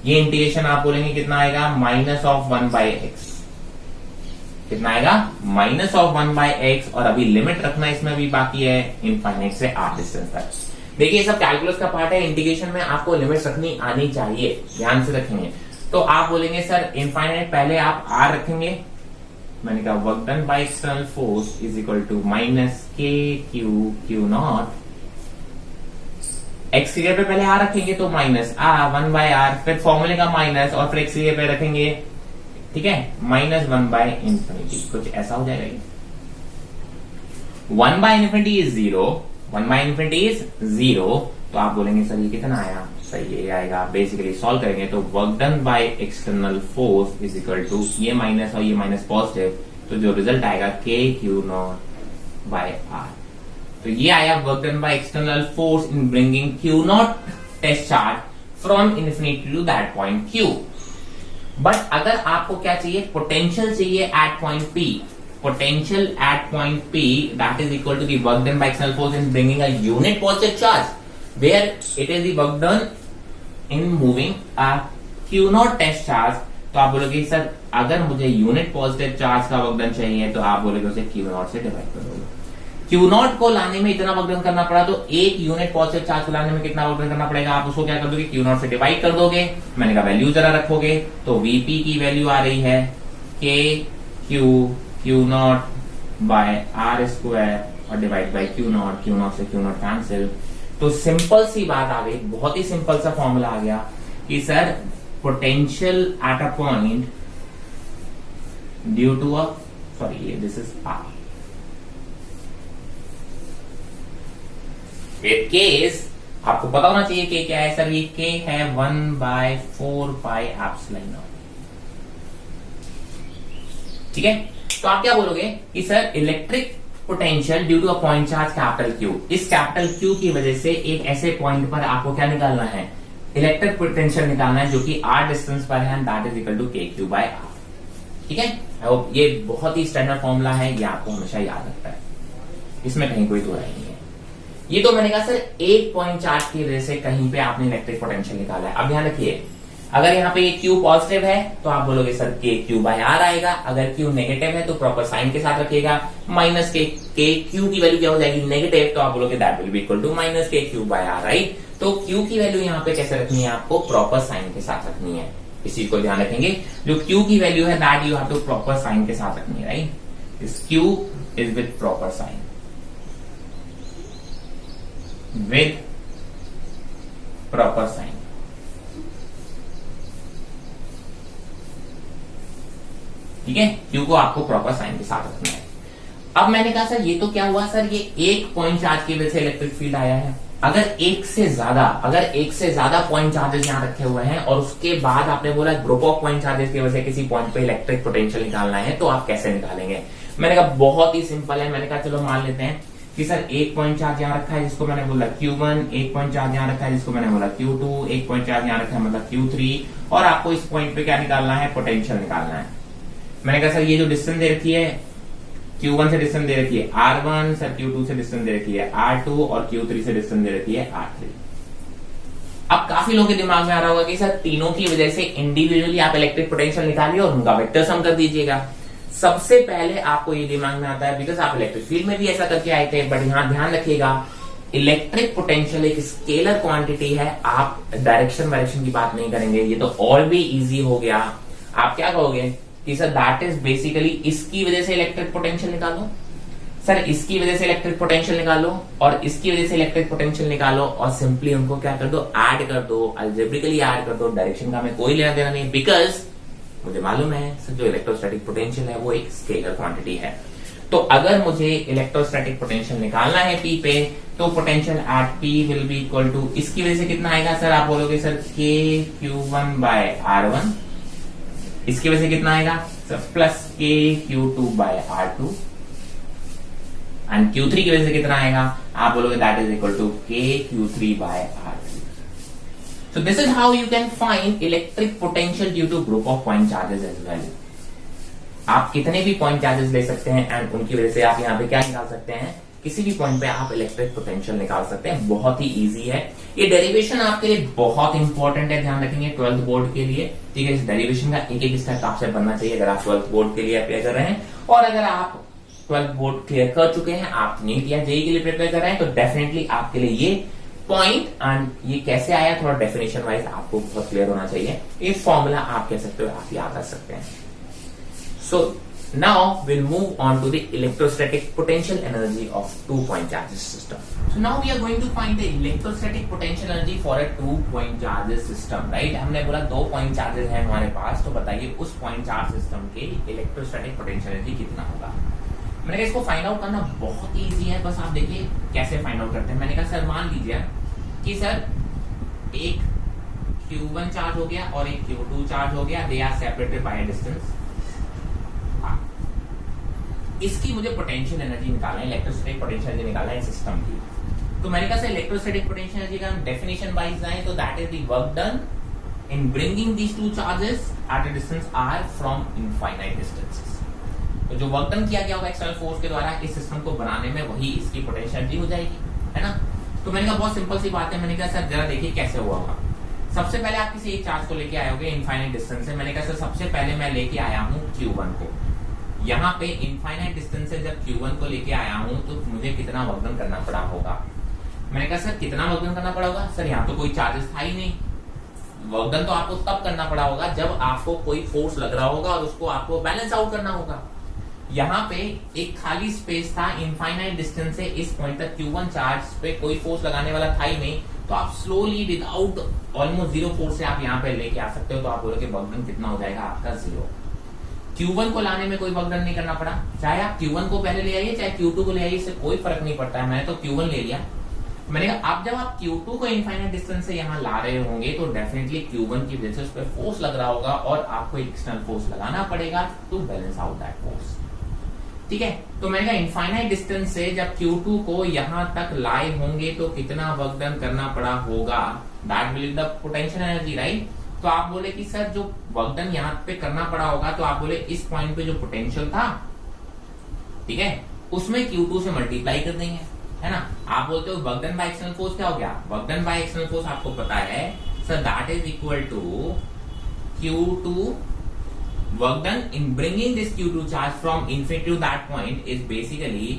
ये इंटीग्रेशन आप बोलेंगे कितना आएगा माइनस ऑफ 1 बाय x, कितना आएगा माइनस ऑफ 1 बाय x, और अभी लिमिट रखना इसमें भी बाकी है इनफाइनाइट से r डिस्टेंस तक। देखिए सब कैलकुलस का पार्ट है, इंटीग्रेशन में आपको लिमिट्स रखनी आनी चाहिए, ध्यान से रखेंगे। तो आप बोलेंगे सर इनफाइनाइट पहले आप r रखेंगे, मैंने कहा work done by external force is equal to -k q naught, x की जगह पे पहले r रखेंगे तो -1 बाय r, फिर फॉर्मूले का माइनस, और फिर x की जगह पे रखेंगे, ठीक है -1 बाय इंफिनिटी, कुछ ऐसा हो जाएगा ये। 1 by infinity is 0, 1 by infinity is 0, तो आप बोलेंगे सर ये कितना आया, सही ये आएगा, बेसिकली सॉल्व करेंगे तो work done by external force is equal to ये माइनस और ये माइनस पॉजिटिव, तो जो रिजल्ट आएगा k q naught by r। तो ये आया work done by external force in bringing q naught test charge from infinity to that point q। But अगर आपको क्या चाहिए, पोटेंशियल चाहिए at point P, potential at point P that is equal to the work done by external force in bringing a unit positive charge where it is the work done in moving a Q naught test charge. तो आप बोलोगे sir अगर मुझे unit positive charge का work done चाहिए तो आप बोलोगे उसे Q नॉट से डिवाइड कर दोगे। Q नॉट को लाने में इतना वर्क डन करना पड़ा, तो एक यूनिट पॉजिटिव चार्ज को लाने में कितना वर्क डन करना पड़ेगा, आप उसको क्या कर दोगे Q नॉट से डिवाइड कर दोगे। मैंने कहा वैल्यू जरा रखोगे, तो Vp की वैल्यू आ रही है k q naught by r square और डिवाइड बाय Q नॉट से Q नॉट कैंसिल। तो सिंपल सी बात आ गई, बहुत ही सिंपल सा फॉर्मूला आ गया कि sir potential at a point due to this is r case, आपको पता होना चाहिए कि क्या है सर, ये k है 1/4 पाई एप्सिलॉन नॉट। ठीक है, तो आप क्या बोलोगे कि sir electric potential due to a point charge capital Q, इस कैपिटल Q की वजह से एक ऐसे पॉइंट पर आपको क्या निकालना है, इलेक्ट्रिक पोटेंशियल निकालना है जो कि r डिस्टेंस पर है, that is equal to kq by r। ठीक है, आई होप ये बहुत ही स्टैंडर्ड फॉर्मूला है, ये आपको हमेशा याद रखता है, इसमें कहीं कोई दो राय नहीं है। ये तो मैंने कहा सर एक पॉइंट चार्ज की वजह से कहीं पे आपने इलेक्ट्रिक पोटेंशियल निकाला है। अब ध्यान रखिए, अगर यहाँ पे क्यू पॉजिटिव है तो आप बोलोगे सर के क्यू बाय आर आएगा, अगर क्यू नेगेटिव है तो प्रॉपर साइन के साथ रखिएगा, माइनस के क्यू की वैल्यू क्या हो जाएगी नेगेटिव, तो आप बोलोगे that will be equal to minus K Q by R, right. तो क्यू की वैल्यू यहाँ पे कैसे रखनी है, आपको प्रॉपर साइन के साथ रखनी है, इस चीज को ध्यान रखेंगे। जो क्यू की वैल्यू है that you have to proper sign के साथ रखनी है, right. This Q is with proper sign, with proper sign, ठीक है। क्यू को आपको प्रॉपर साइन के साथ रखना है। अब मैंने कहा सर ये तो क्या हुआ सर, ये एक पॉइंट चार्ज की वजह से इलेक्ट्रिक फील्ड आया है। अगर एक से ज्यादा पॉइंट चार्जेस यहां रखे हुए हैं और उसके बाद आपने बोला ग्रुप ऑफ पॉइंट चार्जेस की वजह से किसी पॉइंट पे इलेक्ट्रिक पोटेंशियल निकालना है, तो आप कैसे निकालेंगे। मैंने कहा बहुत ही सिंपल है। मैंने कहा चलो मान लेते हैं कि सर एक पॉइंट चार्ज यहां रखा है जिसको मैंने बोला Q1, एक पॉइंट चार्ज यहां रखा है जिसको मैंने बोला Q2, एक पॉइंट चार्ज यहां रखा है मतलब Q3, और आपको इस पॉइंट पे क्या निकालना है, पोटेंशियल निकालना है। मैंने कहा सर ये जो डिस्टेंस दे रखी है Q1 से डिस्टेंस दे रखी है R1, सर Q2 से डिस्टेंस दे रखी है R2 और Q3 से डिस्टेंस दे रखी है R3। अब काफी लोगों के दिमाग में आ रहा होगा कि सर तीनों की वजह से इंडिविजुअली आप इलेक्ट्रिक पोटेंशियल निकालिए और उनका वेक्टर सम कर दीजिएगा। सबसे पहले आपको ये दिमाग में आता है बिकॉज आप इलेक्ट्रिक फील्ड में भी ऐसा करके आए थे, बट यहां ध्यान रखिएगा इलेक्ट्रिक पोटेंशियल एक स्केलर क्वांटिटी है, आप डायरेक्शन की बात नहीं करेंगे। ये तो और भी इजी हो गया। आप क्या कहोगे कि सर दैट इज बेसिकली इसकी वजह से इलेक्ट्रिक पोटेंशियल निकालो, सर इसकी वजह से इलेक्ट्रिक पोटेंशियल निकालो और इसकी वजह से इलेक्ट्रिक पोटेंशियल निकालो और सिंपली उनको क्या कर दो, ऐड कर दो, अलजेब्रिकली ऐड कर दो। डायरेक्शन का हमें कोई लेना देना नहीं, बिकॉज मुझे मालूम है सर जो इलेक्ट्रोस्टैटिक पोटेंशियल है वो एक स्केलर क्वांटिटी है। तो अगर मुझे इलेक्ट्रोस्टैटिक पोटेंशियल निकालना है P पे, तो potential at P will be equal to इसकी वजह से कितना आएगा सर, आप बोलोगे sir K Q1 bye R1, इसकी वजह से कितना आएगा sir plus K Q2 by R2, and Q3 की वजह से कितना आएगा, आप बोलोगे that is equal to K Q3 by R3। So this is how you can find electric potential due to group of point charges as well. आप कितने भी पॉइंट चार्जेस ले सकते हैं एंड उनकी वजह से आप यहाँ पे क्या निकाल सकते हैं, किसी भी पॉइंट पे आप इलेक्ट्रिक पोटेंशियल निकाल सकते हैं। बहुत ही इजी है ये डेरिवेशन, आपके लिए बहुत इंपॉर्टेंट है, ध्यान रखेंगे 12th बोर्ड के लिए, ठीक है। इस डेरिवेशन का एक एक स्टेप आपसे बनना चाहिए अगर आप 12th बोर्ड के लिए अप्लाई कर रहे हैं, और अगर आप 12th बोर्ड क्लियर कर चुके हैं, आप नीट या जेईई के लिए प्रिपेयर कर रहे हैं, तो डेफिनेटली आपके लिए ये पॉइंट एंड ये कैसे आया थोड़ा डेफिनेशन वाइज आपको बहुत क्लियर होना चाहिए। ये फॉर्मूला आप कह सकते हो, आप याद रख सकते हैं। So now we'll move on to the electrostatic potential energy of 2-point charges system. So now we are going to find the electrostatic potential energy for a 2-point charges system, right? हमने बोला 2 point charges हैं हमारे पास, तो बताइए उस point charge system के electrostatic potential energy कितना होगा। मैंने कहा इसको फाइंड आउट करना बहुत ही इजी है, बस आप देखिए कैसे फाइंड आउट करते हैं। मैंने कहा सर मान लीजिए कि सर एक Q1 चार्ज हो गया और एक Q2 चार्ज हो गया, they are separated by distance. इसकी मुझे पोटेंशियल एनर्जी निकालना है, इलेक्ट्रोस्टैटिक पोटेंशियल एनर्जी निकालना है सिस्टम की। तो मैंने कहा सर इलेक्ट्रोस्टैटिक पोटेंशियल एनर्जी का डेफिनेशन वाइज जाए तो that is the work done in bringing these two charges at a distance r from infinite distances. तो जो वर्क डन किया गया होगा एक्सटर्नल फोर्स के द्वारा इस सिस्टम को बनाने में, वही इसकी पोटेंशियल एनर्जी हो जाएगी, है ना। तो मैंने कहा बहुत सिंपल सी बात है। मैंने कहा सर जरा देखिए कैसे हुआ होगा। सबसे पहले आप किसी एक चार्ज को लेके आए होंगे इनफाइनाइट डिस्टेंस से। मैंने कहा सर सबसे पहले मैं लेके आया हूँ Q1 को, यहाँ पे इनफाइनाइट डिस्टेंस से जब Q1 को लेके आया हूँ तो मुझे कितना वर्क डन करना पड़ा होगा। मैंने कहा सर कितना वर्क डन करना पड़ा होगा, सर यहाँ तो कोई चार्जेस था ही नहीं। वर्क डन तो आपको तब करना पड़ा होगा जब आपको कोई फोर्स लग रहा होगा और उसको आपको बैलेंस आउट करना होगा। यहाँ पे एक खाली स्पेस था इनफाइनाइट डिस्टेंस से इस पॉइंट तक, Q1 चार्ज पे कोई फोर्स लगाने वाला था ही नहीं, तो आप slowly without almost zero force से आप यहाँ पे लेके आ सकते हो। तो आप बोलोगे वर्क डन कितना हो जाएगा आपका, 0। Q1 को लाने में कोई वर्क डन नहीं करना पड़ा, चाहे आप Q1 को पहले ले आइए चाहे Q2 को ले आइए, इससे कोई फर्क नहीं पड़ता है। मैंने तो Q1 ले लिया। मैंने कहा अब जब आप Q2 को इनफाइनाइट डिस्टेंस से यहाँ ला रहे होंगे तो डेफिनेटली Q1 की वजह से उस पर फोर्स लग रहा होगा और आपको एक्सटर्नल फोर्स लगाना पड़ेगा to balance out that force, ठीक है। तो मैंने कहा इनफाइनाइट डिस्टेंस से जब Q2 को यहाँ तक लाए होंगे तो कितना वर्क डन करना पड़ा होगा, that will the potential energy, right. तो आप बोले कि सर जो वर्क डन यहाँ पे करना पड़ा होगा, तो आप बोले इस पॉइंट पे जो पोटेंशियल था, ठीक है, उसमें Q2 से मल्टीप्लाई कर देंगे। है ना। आप बोलते हो work done by external force क्या हो गया, work done by external force आपको पता है sir that is equal to Q2 work done in bringing this Q2 charge from infinity to that point is basically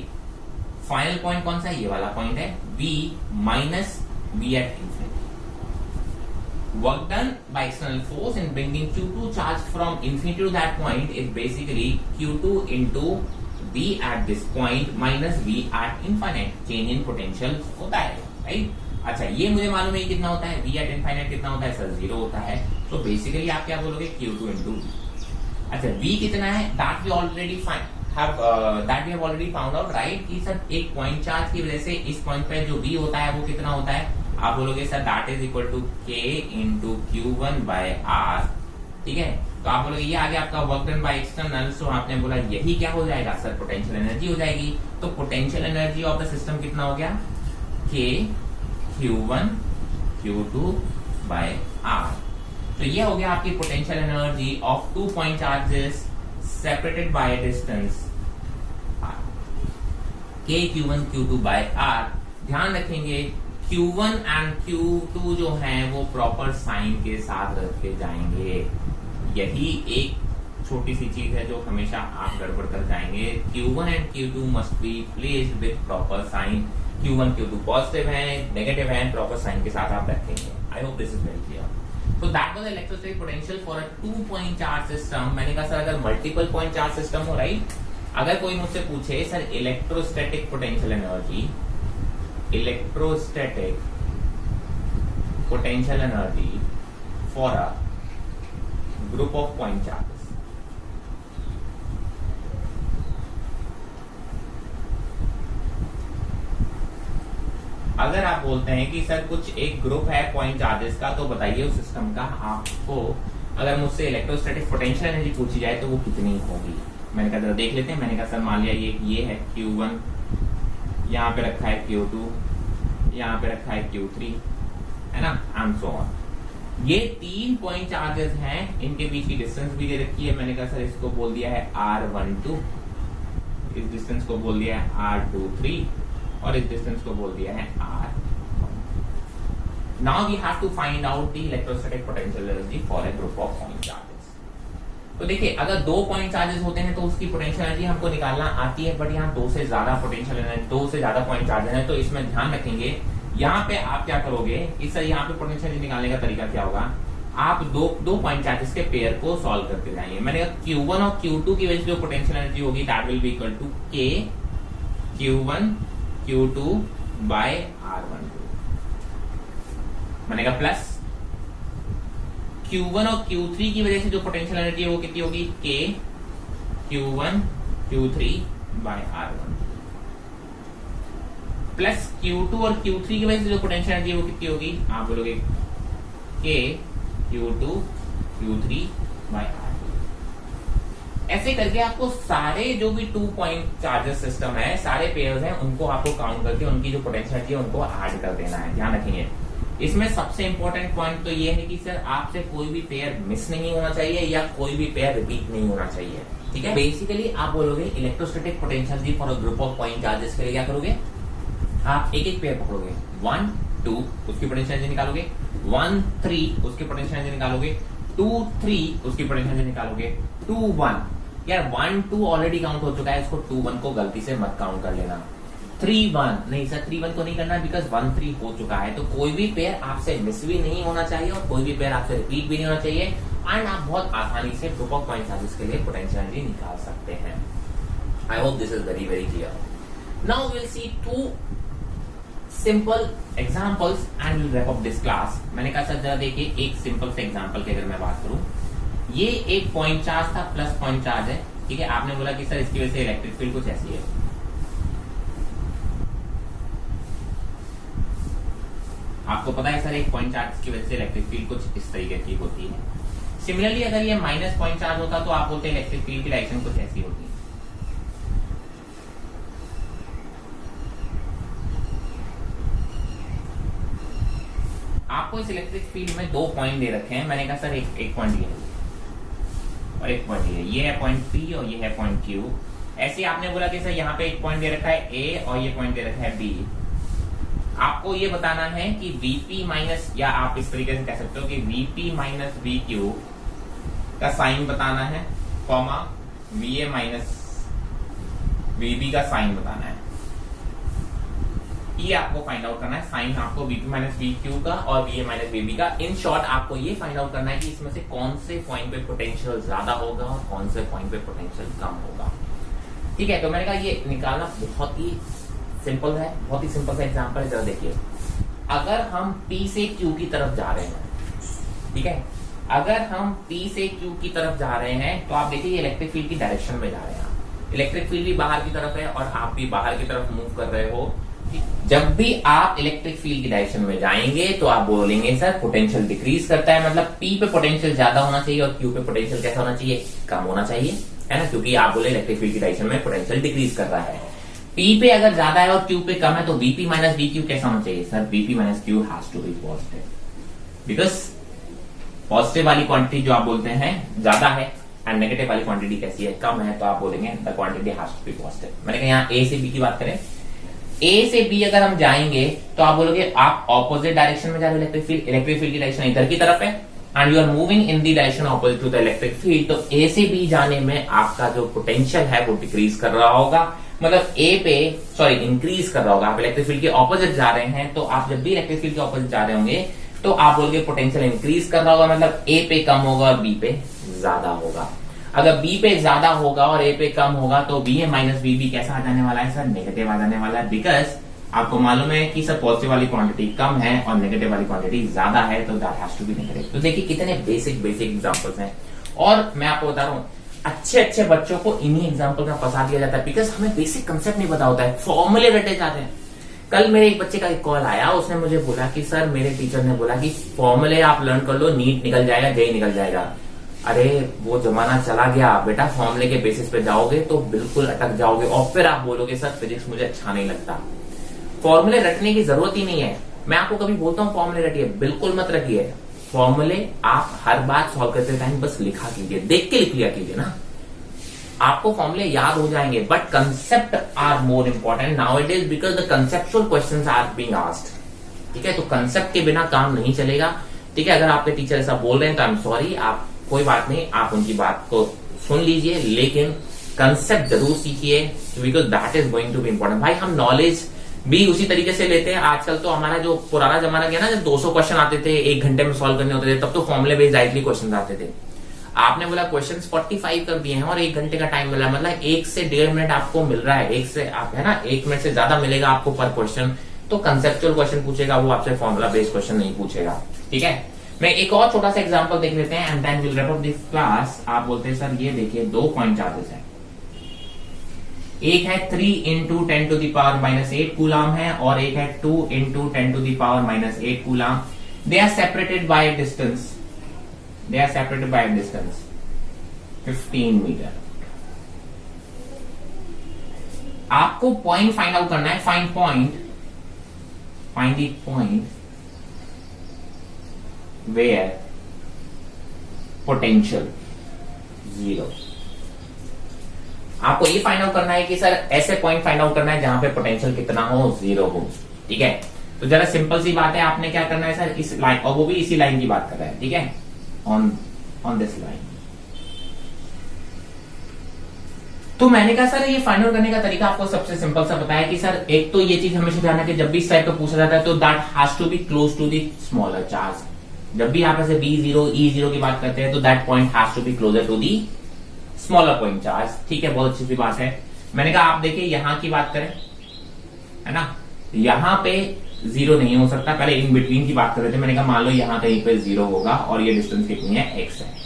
final point कौन सा है, ये वाला पॉइंट है V minus V at infinity. Work done by external force in bringing Q2 charge from infinity to that point is basically Q2 into V at this point minus V at infinite. Change in potential होता है, right. अच्छा ये मुझे मालूम है कितना होता है, V at infinite कितना होता है सर, 0 होता है। तो बेसिकली आप क्या बोलोगे, Q2 into V। अच्छा V कितना है, that we already found out, right, कि सर एक पॉइंट चार्ज की वजह से इस पॉइंट पे जो V होता है वो कितना होता है, आप बोलोगे sir that is equal to K into Q1 by R, ठीक है। तो आप बोलोगे ये आ गया आपका वर्क डन बाय एक्सटर्नल, सो आपने बोला यही क्या हो जाएगा सर, पोटेंशियल एनर्जी हो जाएगी। तो potential energy of the system कितना हो गया, K Q1 Q2 by R। तो ये हो गया आपकी potential energy of 2 point charges separated by distance R, K Q1 Q2 by R। ध्यान रखेंगे Q1 एंड Q2 जो हैं वो प्रॉपर साइन के साथ रखे जाएंगे। यही एक छोटी सी चीज है जो हमेशा आप गड़बड़ कर जाएंगे। Q1 and Q2 must be placed with proper sign. Q1 Q2 positive है, नेगेटिव है, प्रॉपर साइन के साथ आप रखेंगे। I hope this is very clear. So that was electrostatic potential for a 2-point charge system। मैंने कहा sir अगर multiple point charge system हो, राइट, अगर कोई मुझसे पूछे sir electrostatic potential energy for a group of point charges, अगर आप बोलते हैं कि सर कुछ एक ग्रुप है पॉइंट चार्जेस का, तो बताइए उस सिस्टम का आपको अगर मुझसे इलेक्ट्रोस्टैटिक पोटेंशियल एनर्जी पूछी जाए तो वो कितनी होगी। मैंने कहा जरा देख लेते हैं। मैंने कहा सर मान लिया ये है Q1, यहाँ पे रखा है Q2, यहाँ पे रखा है Q3, है ना, एंड सो ऑन। ये 3 पॉइंट चार्जेस हैं, इनके बीच की डिस्टेंस भी दे रखी है। मैंने कहा सर इसको बोल दिया है R12, इस डिस्टेंस को बोल दिया है R23 और इस डिस्टेंस को बोल दिया है R। Now we have to find out the electrostatic potential energy for a group of point charges. तो देखिए अगर 2 पॉइंट चार्जेस होते हैं तो उसकी पोटेंशियल एनर्जी हमको निकालना आती है, बट यहाँ 2 से ज्यादा पोटेंशियल एनर्जी, 2 से ज्यादा पॉइंट चार्जेस हैं, तो इसमें ध्यान रखेंगे यहाँ पे आप क्या करोगे, इस यहाँ पे पोटेंशियल एनर्जी निकालने का तरीका क्या होगा, आप दो पॉइंट चार्जेस के पेयर को सॉल्व करते जाएंगे। मैंने कहा Q1 और Q2 की वजह से जो पोटेंशियल एनर्जी होगी that will be equal to K Q1 Q2 by R12। मैंने कहा प्लस Q1 और Q3 की वजह से जो पोटेंशियल एनर्जी है वो कितनी होगी, K Q1 Q3 bye R12 plus Q2 और Q3 की वजह से जो पोटेंशियल एनर्जी है वो कितनी होगी, आप बोलोगे K Q2 Q3 bye R12। ऐसे करके आपको सारे जो भी 2 पॉइंट चार्जेस सिस्टम है, सारे पेयर्स हैं, उनको आपको काउंट करके उनकी जो पोटेंशियल एनर्जी है उनको ऐड कर देना है। ध्यान रखेंगे इसमें सबसे इंपॉर्टेंट पॉइंट तो ये है कि सर आपसे कोई भी पेयर मिस नहीं होना चाहिए या कोई भी पेयर रिपीट नहीं होना चाहिए, ठीक है। बेसिकली आप बोलोगे electrostatic potential energy for a group of point charges के लिए क्या करोगे, आप एक एक पेयर पकड़ोगे, 1 2 उसकी पोटेंशियल एनर्जी निकालोगे, 1 3 उसकी पोटेंशियल एनर्जी निकालोगे, 2 3 उसकी पोटेंशियल एनर्जी निकालोगे, 2 1 यार 1 2 ऑलरेडी काउंट हो चुका है, इसको 2 1 को गलती से मत काउंट कर लेना। 3 1 नहीं सर 3 1 को नहीं करना बिकॉज 1 3 हो चुका है। तो कोई भी पेयर आपसे मिस भी नहीं होना चाहिए और कोई भी पेयर आपसे रिपीट भी नहीं होना चाहिए, एंड आप बहुत आसानी से ग्रुप ऑफ पॉइंट चार्जेस के लिए पोटेंशियल एनर्जी निकाल सकते हैं। I hope this is very very clear. Now we will see 2 simple examples and will wrap up this class. मैंने कहा सर जरा देखिए एक सिंपल से एग्जाम्पल की अगर मैं बात करूं, ये एक पॉइंट चार्ज था, प्लस पॉइंट चार्ज है, ठीक है। आपने बोला कि सर इसकी वजह से इलेक्ट्रिक फील्ड कुछ ऐसी है, आपको पता है सर एक पॉइंट चार्ज की वजह से इलेक्ट्रिक फील्ड कुछ इस तरीके की होती है। सिमिलरली अगर ये माइनस पॉइंट चार्ज होता तो आप बोलते हैं इलेक्ट्रिक फील्ड की डायरेक्शन कुछ ऐसी होती है। आपको इस इलेक्ट्रिक फील्ड में 2 पॉइंट दे रखे हैं। मैंने कहा सर एक पॉइंट ये है और एक पॉइंट ये है पॉइंट P और ये है पॉइंट Q। ऐसे ही आपने बोला कि सर यहाँ पे एक पॉइंट दे रखा है ए और ये पॉइंट दे रखा है बी। आपको ये बताना है कि वीपी माइनस, या आप इस तरीके से कह सकते हो कि वीपी माइनस वी क्यू का साइन बताना है, कॉमा वीए माइनस वीबी का साइन बताना है। ये आपको फाइंड आउट करना है, साइन आपको वीपी माइनस वी क्यू का और वीए माइनस वीबी का। इन शॉर्ट आपको ये फाइंड आउट करना है कि इसमें से कौन से पॉइंट पे पोटेंशियल ज्यादा होगा और कौन से पॉइंट पे पोटेंशियल कम होगा। ठीक है, तो मैंने कहा ये निकालना बहुत ही सिंपल है, बहुत ही सिंपल सा एग्जांपल है। जरा देखिए, अगर हम P से Q की तरफ जा रहे हैं, ठीक है, अगर हम P से Q की तरफ जा रहे हैं तो आप देखिए इलेक्ट्रिक फील्ड की डायरेक्शन में जा रहे हैं। इलेक्ट्रिक फील्ड भी बाहर की तरफ है और आप भी बाहर की तरफ मूव कर रहे हो। जब भी आप इलेक्ट्रिक फील्ड की डायरेक्शन में जाएंगे तो आप बोलेंगे सर पोटेंशियल डिक्रीज करता है, मतलब P पे पोटेंशियल ज्यादा होना चाहिए और Q पे पोटेंशियल कैसा होना चाहिए, कम होना चाहिए, है ना, क्योंकि आप बोले इलेक्ट्रिक फील्ड की डायरेक्शन में पोटेंशियल डिक्रीज कर रहा है। P पे अगर ज्यादा है और Q पे कम है तो Vp माइनस Vq कैसा होना चाहिए sir, Vp minus Q has to be positive, because positive वाली क्वांटिटी जो आप बोलते हैं ज्यादा है एंड नेगेटिव वाली क्वांटिटी कैसी है, कम है, तो आप बोलेंगे the quantity has to be positive. मैंने कहा यहाँ A से B की बात करें, A से B अगर हम जाएंगे तो आप बोलोगे आप ऑपोजिट डायरेक्शन में जा रहे हो, इलेक्ट्रिक फील्ड की डायरेक्शन इधर की तरफ है and you are moving in the direction opposite to the electric field, तो A से B जाने में आपका जो पोटेंशियल है वो डिक्रीज कर रहा होगा, मतलब इंक्रीज कर रहा होगा। आप इलेक्ट्रिक फील्ड के ऑपोजिट जा रहे हैं, तो आप जब भी इलेक्ट्रिक फील्ड के ऑपोजिट जा रहे होंगे तो आप बोलोगे पोटेंशियल इंक्रीज कर रहा होगा, मतलब A पे कम होगा और B पे ज्यादा होगा। अगर B पे ज्यादा होगा और A पे कम होगा तो VA माइनस VB कैसा आ जाने वाला है सर, नेगेटिव आ जाने वाला है, बिकॉज आपको मालूम है कि सर पॉजिटिव वाली क्वांटिटी कम है और नेगेटिव वाली क्वांटिटी ज्यादा है, तो that has to be negative. तो देखिए कितने बेसिक एग्जांपल्स हैं, और मैं आपको बता रहा हूं अच्छे बच्चों को इन्हीं एग्जांपल में फंसा दिया जाता है, बिकॉज हमें बेसिक कंसेप्ट नहीं पता होता है, फॉर्मूले रटे जाते हैं। कल मेरे एक बच्चे का एक कॉल आया, उसने मुझे बोला कि सर मेरे टीचर ने बोला कि फॉर्मूले आप लर्न कर लो, नीट निकल जाएगा, जेई निकल जाएगा। अरे वो जमाना चला गया बेटा, फॉर्मूले के बेसिस पे जाओगे तो बिल्कुल अटक जाओगे और फिर आप बोलोगे सर फिजिक्स मुझे अच्छा नहीं लगता। फॉर्मूले रटने की जरूरत ही नहीं है। मैं आपको कभी बोलता हूँ फॉर्मूले रटिए, बिल्कुल मत रटिए। फॉर्मूले आप हर बात सॉल्व करते टाइम बस लिखा कीजिए, देख के लिख लिया कीजिए ना, आपको फॉर्मूले याद हो जाएंगे, but concept are more important now it is, because the conceptual questions are being asked. ठीक है, तो कंसेप्ट के बिना काम नहीं चलेगा। ठीक है, अगर आपके टीचर ऐसा बोल रहे हैं तो आई एम सॉरी, आप कोई बात नहीं, आप उनकी बात को सुन लीजिए, लेकिन कंसेप्ट जरूर सीखिए, because that is going to be important. भाई हम नॉलेज भी उसी तरीके से लेते हैं। आजकल तो हमारा जो पुराना जमाना गया ना, जब 200 क्वेश्चन आते थे, 1 घंटे में सॉल्व करने होते थे, तब तो फॉर्मुले बेस्ड डायरेक्टली क्वेश्चन आते थे। आपने बोला क्वेश्चंस 45 कर दिए हैं और 1 घंटे का टाइम मिला, मतलब 1 से 1.5 मिनट आपको मिल रहा है, 1 से आप है ना 1 मिनट से ज्यादा मिलेगा आपको पर क्वेश्चन। तो कंसेप्चुअल क्वेश्चन पूछेगा, वो आपसे फॉर्मुला बेस्ड क्वेश्चन नहीं पूछेगा। ठीक है, मैं एक और छोटा सा एग्जांपल देख लेते हैं and then will wrap up this class. आप बोलते हैं सर ये देखिए 2 पॉइंट चार्जेस है, एक है 3 into 10 to the power minus 8 coulomb है और एक है 2 into 10 to the power minus 8 coulomb. They are separated by distance, 15 metre. आपको पॉइंट फाइंड आउट करना है, find the point where potential 0। आपको ये फाइंड आउट करना है कि सर ऐसे पॉइंट फाइंड आउट करना है जहां पे पोटेंशियल कितना हो, 0 हो। ठीक है, तो जरा सिंपल सी बात है, आपने क्या करना है सर, इस लाइन, और वो भी इसी लाइन की बात कर रहा है, ठीक है, ऑन दिस लाइन। तो मैंने कहा सर ये फाइंड आउट करने का तरीका आपको सबसे सिंपल सा बताया कि सर एक तो ये चीज हमेशा ध्यान रखें, जब भी इस टाइप का पूछा जाता है तो that has to be close to the smaller charge. जब भी आप ऐसे B0 E0 की बात करते हैं तो that point has to be closer to the smaller point charge. ठीक है, बहुत अच्छी सी बात है। मैंने कहा आप देखिए यहां की बात करें, है ना, यहां पे 0 नहीं हो सकता, पहले इन बिटवीन की बात कर रहे थे। मैंने कहा मान लो यहां कहीं पे 0 होगा और ये डिस्टेंस कितनी है, x है।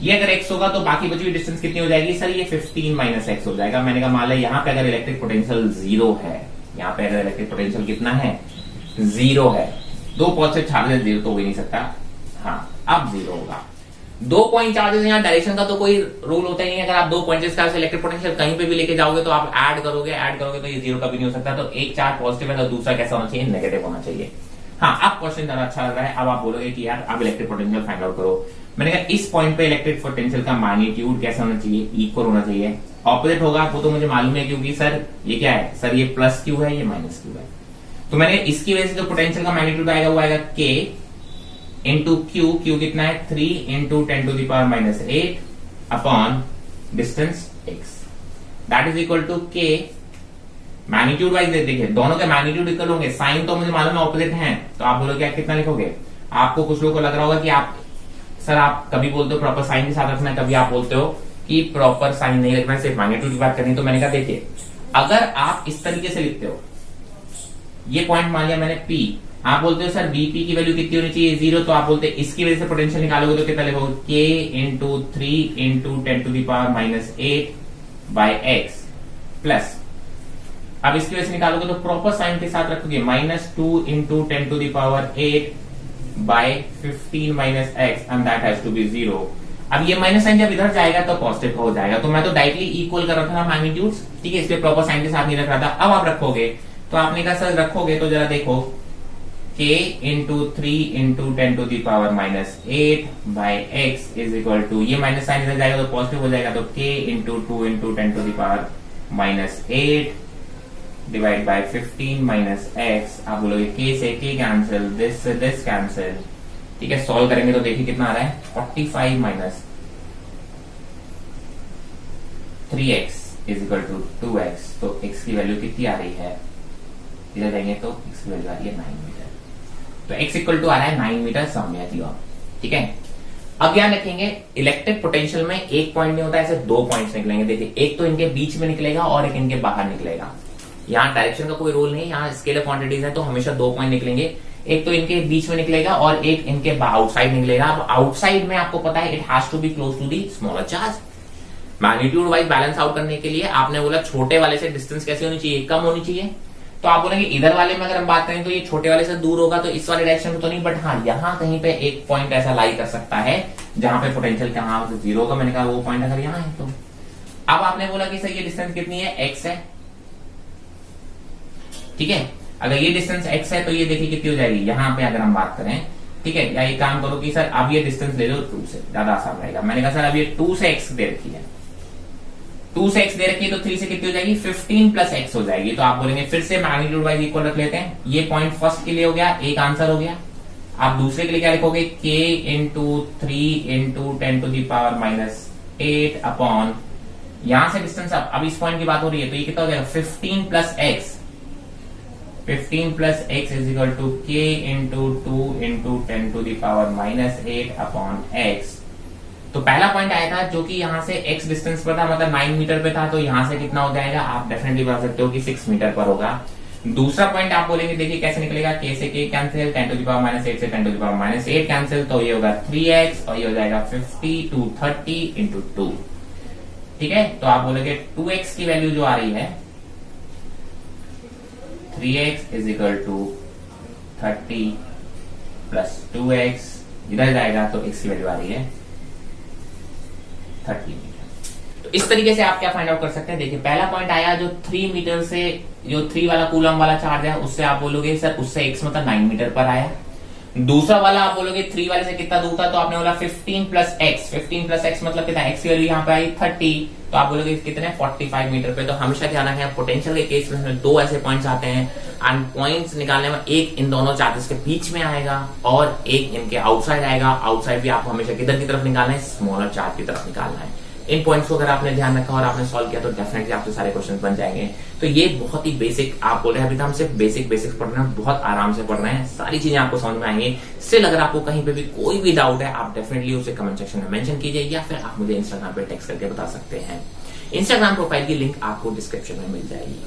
ये अगर x होगा तो बाकी बची हुई डिस्टेंस कितनी हो जाएगी सर, ये 15 माइनस x हो जाएगा। मैंने कहा मान लो यहां पे अगर इलेक्ट्रिक पोटेंशियल 0 है, यहां पे अगर इलेक्ट्रिक पोटेंशियल कितना है, 0 है, 2 पॉजिटिव चार्जेस 0 तो हो ही नहीं सकता, हाँ अब 0 होगा। 2 पॉइंट चार्जेस, यहाँ डायरेक्शन का तो कोई रूल होता ही नहीं। अगर आप 2 पॉइंट का इलेक्ट्रिक पोटेंशियल कहीं पे भी लेके जाओगे तो आप ऐड करोगे तो ये 0 कभी नहीं हो सकता। तो एक चार्ज पॉजिटिव है तो दूसरा कैसा होना चाहिए, नेगेटिव होना चाहिए। हाँ, अब क्वेश्चन ज्यादा अच्छा लग रहा है। अब आप बोलोगे कि यार अब इलेक्ट्रिक पोटेंशियल फाइंड आउट करो। मैंने कहा इस पॉइंट पे इलेक्ट्रिक पोटेंशियल का मैग्नीट्यूड कैसा होना चाहिए, इक्वल होना चाहिए। ऑपोजिट होगा वो तो मुझे मालूम है, क्योंकि सर ये क्या है, सर ये प्लस क्यू है, ये माइनस क्यू है। तो मैंने इसकी वजह से जो पोटेंशियल का मैग्नीट्यूड आएगा वो आएगा के इंटू क्यू, क्यू कितना है 3 into 10 to the power minus 8 upon distance x, that is equal to k. Magnitude wise देखिए दोनों के मैग्नीट्यूड इक्वल होंगे, साइन तो मुझे मालूम है ऑपोजिट है, तो आप बोलोगे क्या कितना लिखोगे। आपको कुछ लोगों को लग रहा होगा कि आप सर आप कभी बोलते हो प्रॉपर साइन के साथ रखना है, कभी आप बोलते हो कि प्रॉपर साइन नहीं रखना, सिर्फ मैग्नीट्यूड की बात करनी। तो मैंने कहा देखिए अगर आप इस तरीके से लिखते हो, ये पॉइंट मान लिया मैंने P, आप बोलते हो सर Vp की वैल्यू कितनी होनी चाहिए 0, तो आप बोलते हैं इसकी वजह से पोटेंशियल निकालोगे तो कितना लिखोगे K into 3 into 10 to the power minus 8 by x plus, अब इसकी वजह से निकालोगे तो प्रॉपर साइन के साथ रखोगे minus 2 into 10 to the power 8 by 15 minus x and that has to be 0। अब ये माइनस साइन जब इधर जाएगा तो पॉजिटिव हो जाएगा, तो मैं तो डायरेक्टली इक्वल कर रहा था मैग्नीट्यूड्स, ठीक है, इसलिए प्रॉपर साइन के साथ नहीं रख रहा था। अब आप रखोगे तो आपने कहा सर रखोगे तो जरा देखो k into 3 into 10 to the power minus 8 by x is equal to, ये माइनस साइन इधर जाएगा तो पॉजिटिव हो जाएगा, तो k into 2 into 10 to the power minus 8 divide by 15 minus x। आप बोलोगे k से k कैंसिल, दिस से दिस कैंसिल, ठीक है। सॉल्व करेंगे तो देखिए कितना आ रहा है 45 minus 3x is equal to 2x, तो x की वैल्यू कितनी आ रही है, इधर जाएंगे तो x की वैल्यू आ रही है 9 मीटर, तो x इक्वल टू आ रहा है 9 मीटर समझिए, ठीक है। अब ध्यान रखेंगे इलेक्ट्रिक पोटेंशियल में एक पॉइंट नहीं होता, ऐसे दो पॉइंट्स निकलेंगे। देखिए एक तो इनके बीच में निकलेगा और एक इनके बाहर निकलेगा। यहाँ डायरेक्शन का कोई रोल नहीं, यहाँ स्केलर क्वांटिटीज है तो हमेशा दो पॉइंट निकलेंगे, एक तो इनके बीच में निकलेगा और एक इनके आउटसाइड निकलेगा। अब आउटसाइड में आपको पता है it has to be close to the smaller charge. Magnitude wise balance out करने के लिए आपने बोला छोटे वाले से डिस्टेंस कैसे होनी चाहिए, कम होनी चाहिए, तो आप बोलेंगे इधर वाले में अगर हम बात करें तो ये छोटे वाले से दूर होगा, तो इस वाले डायरेक्शन में तो नहीं, बट हाँ यहाँ कहीं पे एक पॉइंट ऐसा लाई कर सकता है जहां पे पोटेंशियल कहां से 0 होगा। मैंने कहा वो पॉइंट अगर यहाँ है तो अब आपने बोला कि सर ये डिस्टेंस कितनी है, x है, ठीक है। अगर ये डिस्टेंस x है तो ये देखिए कितनी हो जाएगी यहाँ पे अगर हम बात करें, ठीक है। या ये काम करो कि सर अब ये डिस्टेंस ले लो 2 से, ज्यादा आसान रहेगा। मैंने कहा सर अब ये 2 से x दे रखी है, 2 से x दे रखी है तो 3 से कितनी हो जाएगी 15 प्लस x हो जाएगी। तो आप बोलेंगे फिर से मैग्नीट्यूड वाइज इक्वल रख लेते हैं। ये पॉइंट फर्स्ट के लिए हो गया, एक आंसर हो गया। आप दूसरे के लिए क्या लिखोगे k into 3 into 10 to the power minus 8 upon, यहां से डिस्टेंस अब इस पॉइंट की बात हो रही है तो ये कितना हो जाएगा 15 plus x, 15 plus x is equal to k into 2 into 10 to the power minus 8 upon x। तो पहला पॉइंट आया था जो कि यहां से x डिस्टेंस पर था, मतलब 9 मीटर पे था, तो यहां से कितना हो जाएगा आप डेफिनेटली बता सकते हो कि 6 मीटर पर होगा। दूसरा पॉइंट आप बोलेंगे देखिए कैसे निकलेगा, k से k cancel, 10 to the power minus 8 से 10 to the power minus 8 cancel, तो ये होगा 3x और ये हो जाएगा 50 टू 30 इंटू 2, ठीक है। तो आप बोलेंगे 2x की वैल्यू जो आ रही है 3x is equal to 30 plus 2x, इधर जाएगा तो x की वैल्यू आ रही है 30 मीटर। तो इस तरीके से आप क्या फाइंड आउट कर सकते हैं। देखिए पहला पॉइंट आया जो 3 मीटर से, जो 3 वाला कूलम वाला चार्ज है उससे आप बोलोगे सर उससे x मतलब 9 मीटर पर आया। दूसरा वाला आप बोलोगे 3 वाले से कितना दूर था, तो आपने बोला 15 प्लस x, 15 प्लस x मतलब कितना, x की वैल्यू यहाँ पे आई 30, तो आप बोलोगे कितने 45 मीटर पे। तो हमेशा ध्यान रखें पोटेंशियल के केस में दो ऐसे पॉइंट्स आते हैं एंड पॉइंट्स निकालने में एक इन दोनों चार्जेस के बीच में आएगा और एक इनके आउटसाइड आएगा। आउटसाइड भी आपको हमेशा किधर की तरफ निकालना है, स्मॉलर चार्ज की तरफ निकालना है। इन पॉइंट्स को अगर आपने ध्यान रखा और आपने सॉल्व किया तो डेफिनेटली आपके सारे क्वेश्चन बन जाएंगे। तो ये बहुत ही बेसिक आप बोले, अभी तो हम सिर्फ बेसिक्स पढ़ रहे हैं, बहुत आराम से पढ़ रहे हैं, सारी चीजें आपको समझ में आएंगी। स्टिल अगर आपको कहीं पे भी कोई भी डाउट है आप डेफिनेटली उसे कमेंट सेक्शन में मेंशन कीजिए या फिर आप मुझे इंस्टाग्राम पे टेक्स्ट करके बता सकते हैं। इंस्टाग्राम प्रोफाइल की लिंक आपको डिस्क्रिप्शन में मिल जाएगी।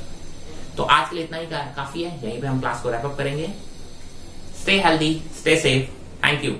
तो आज के लिए इतना ही काफी है, यहीं पे हम क्लास को रैप अप करेंगे। Stay healthy, stay safe, thank you.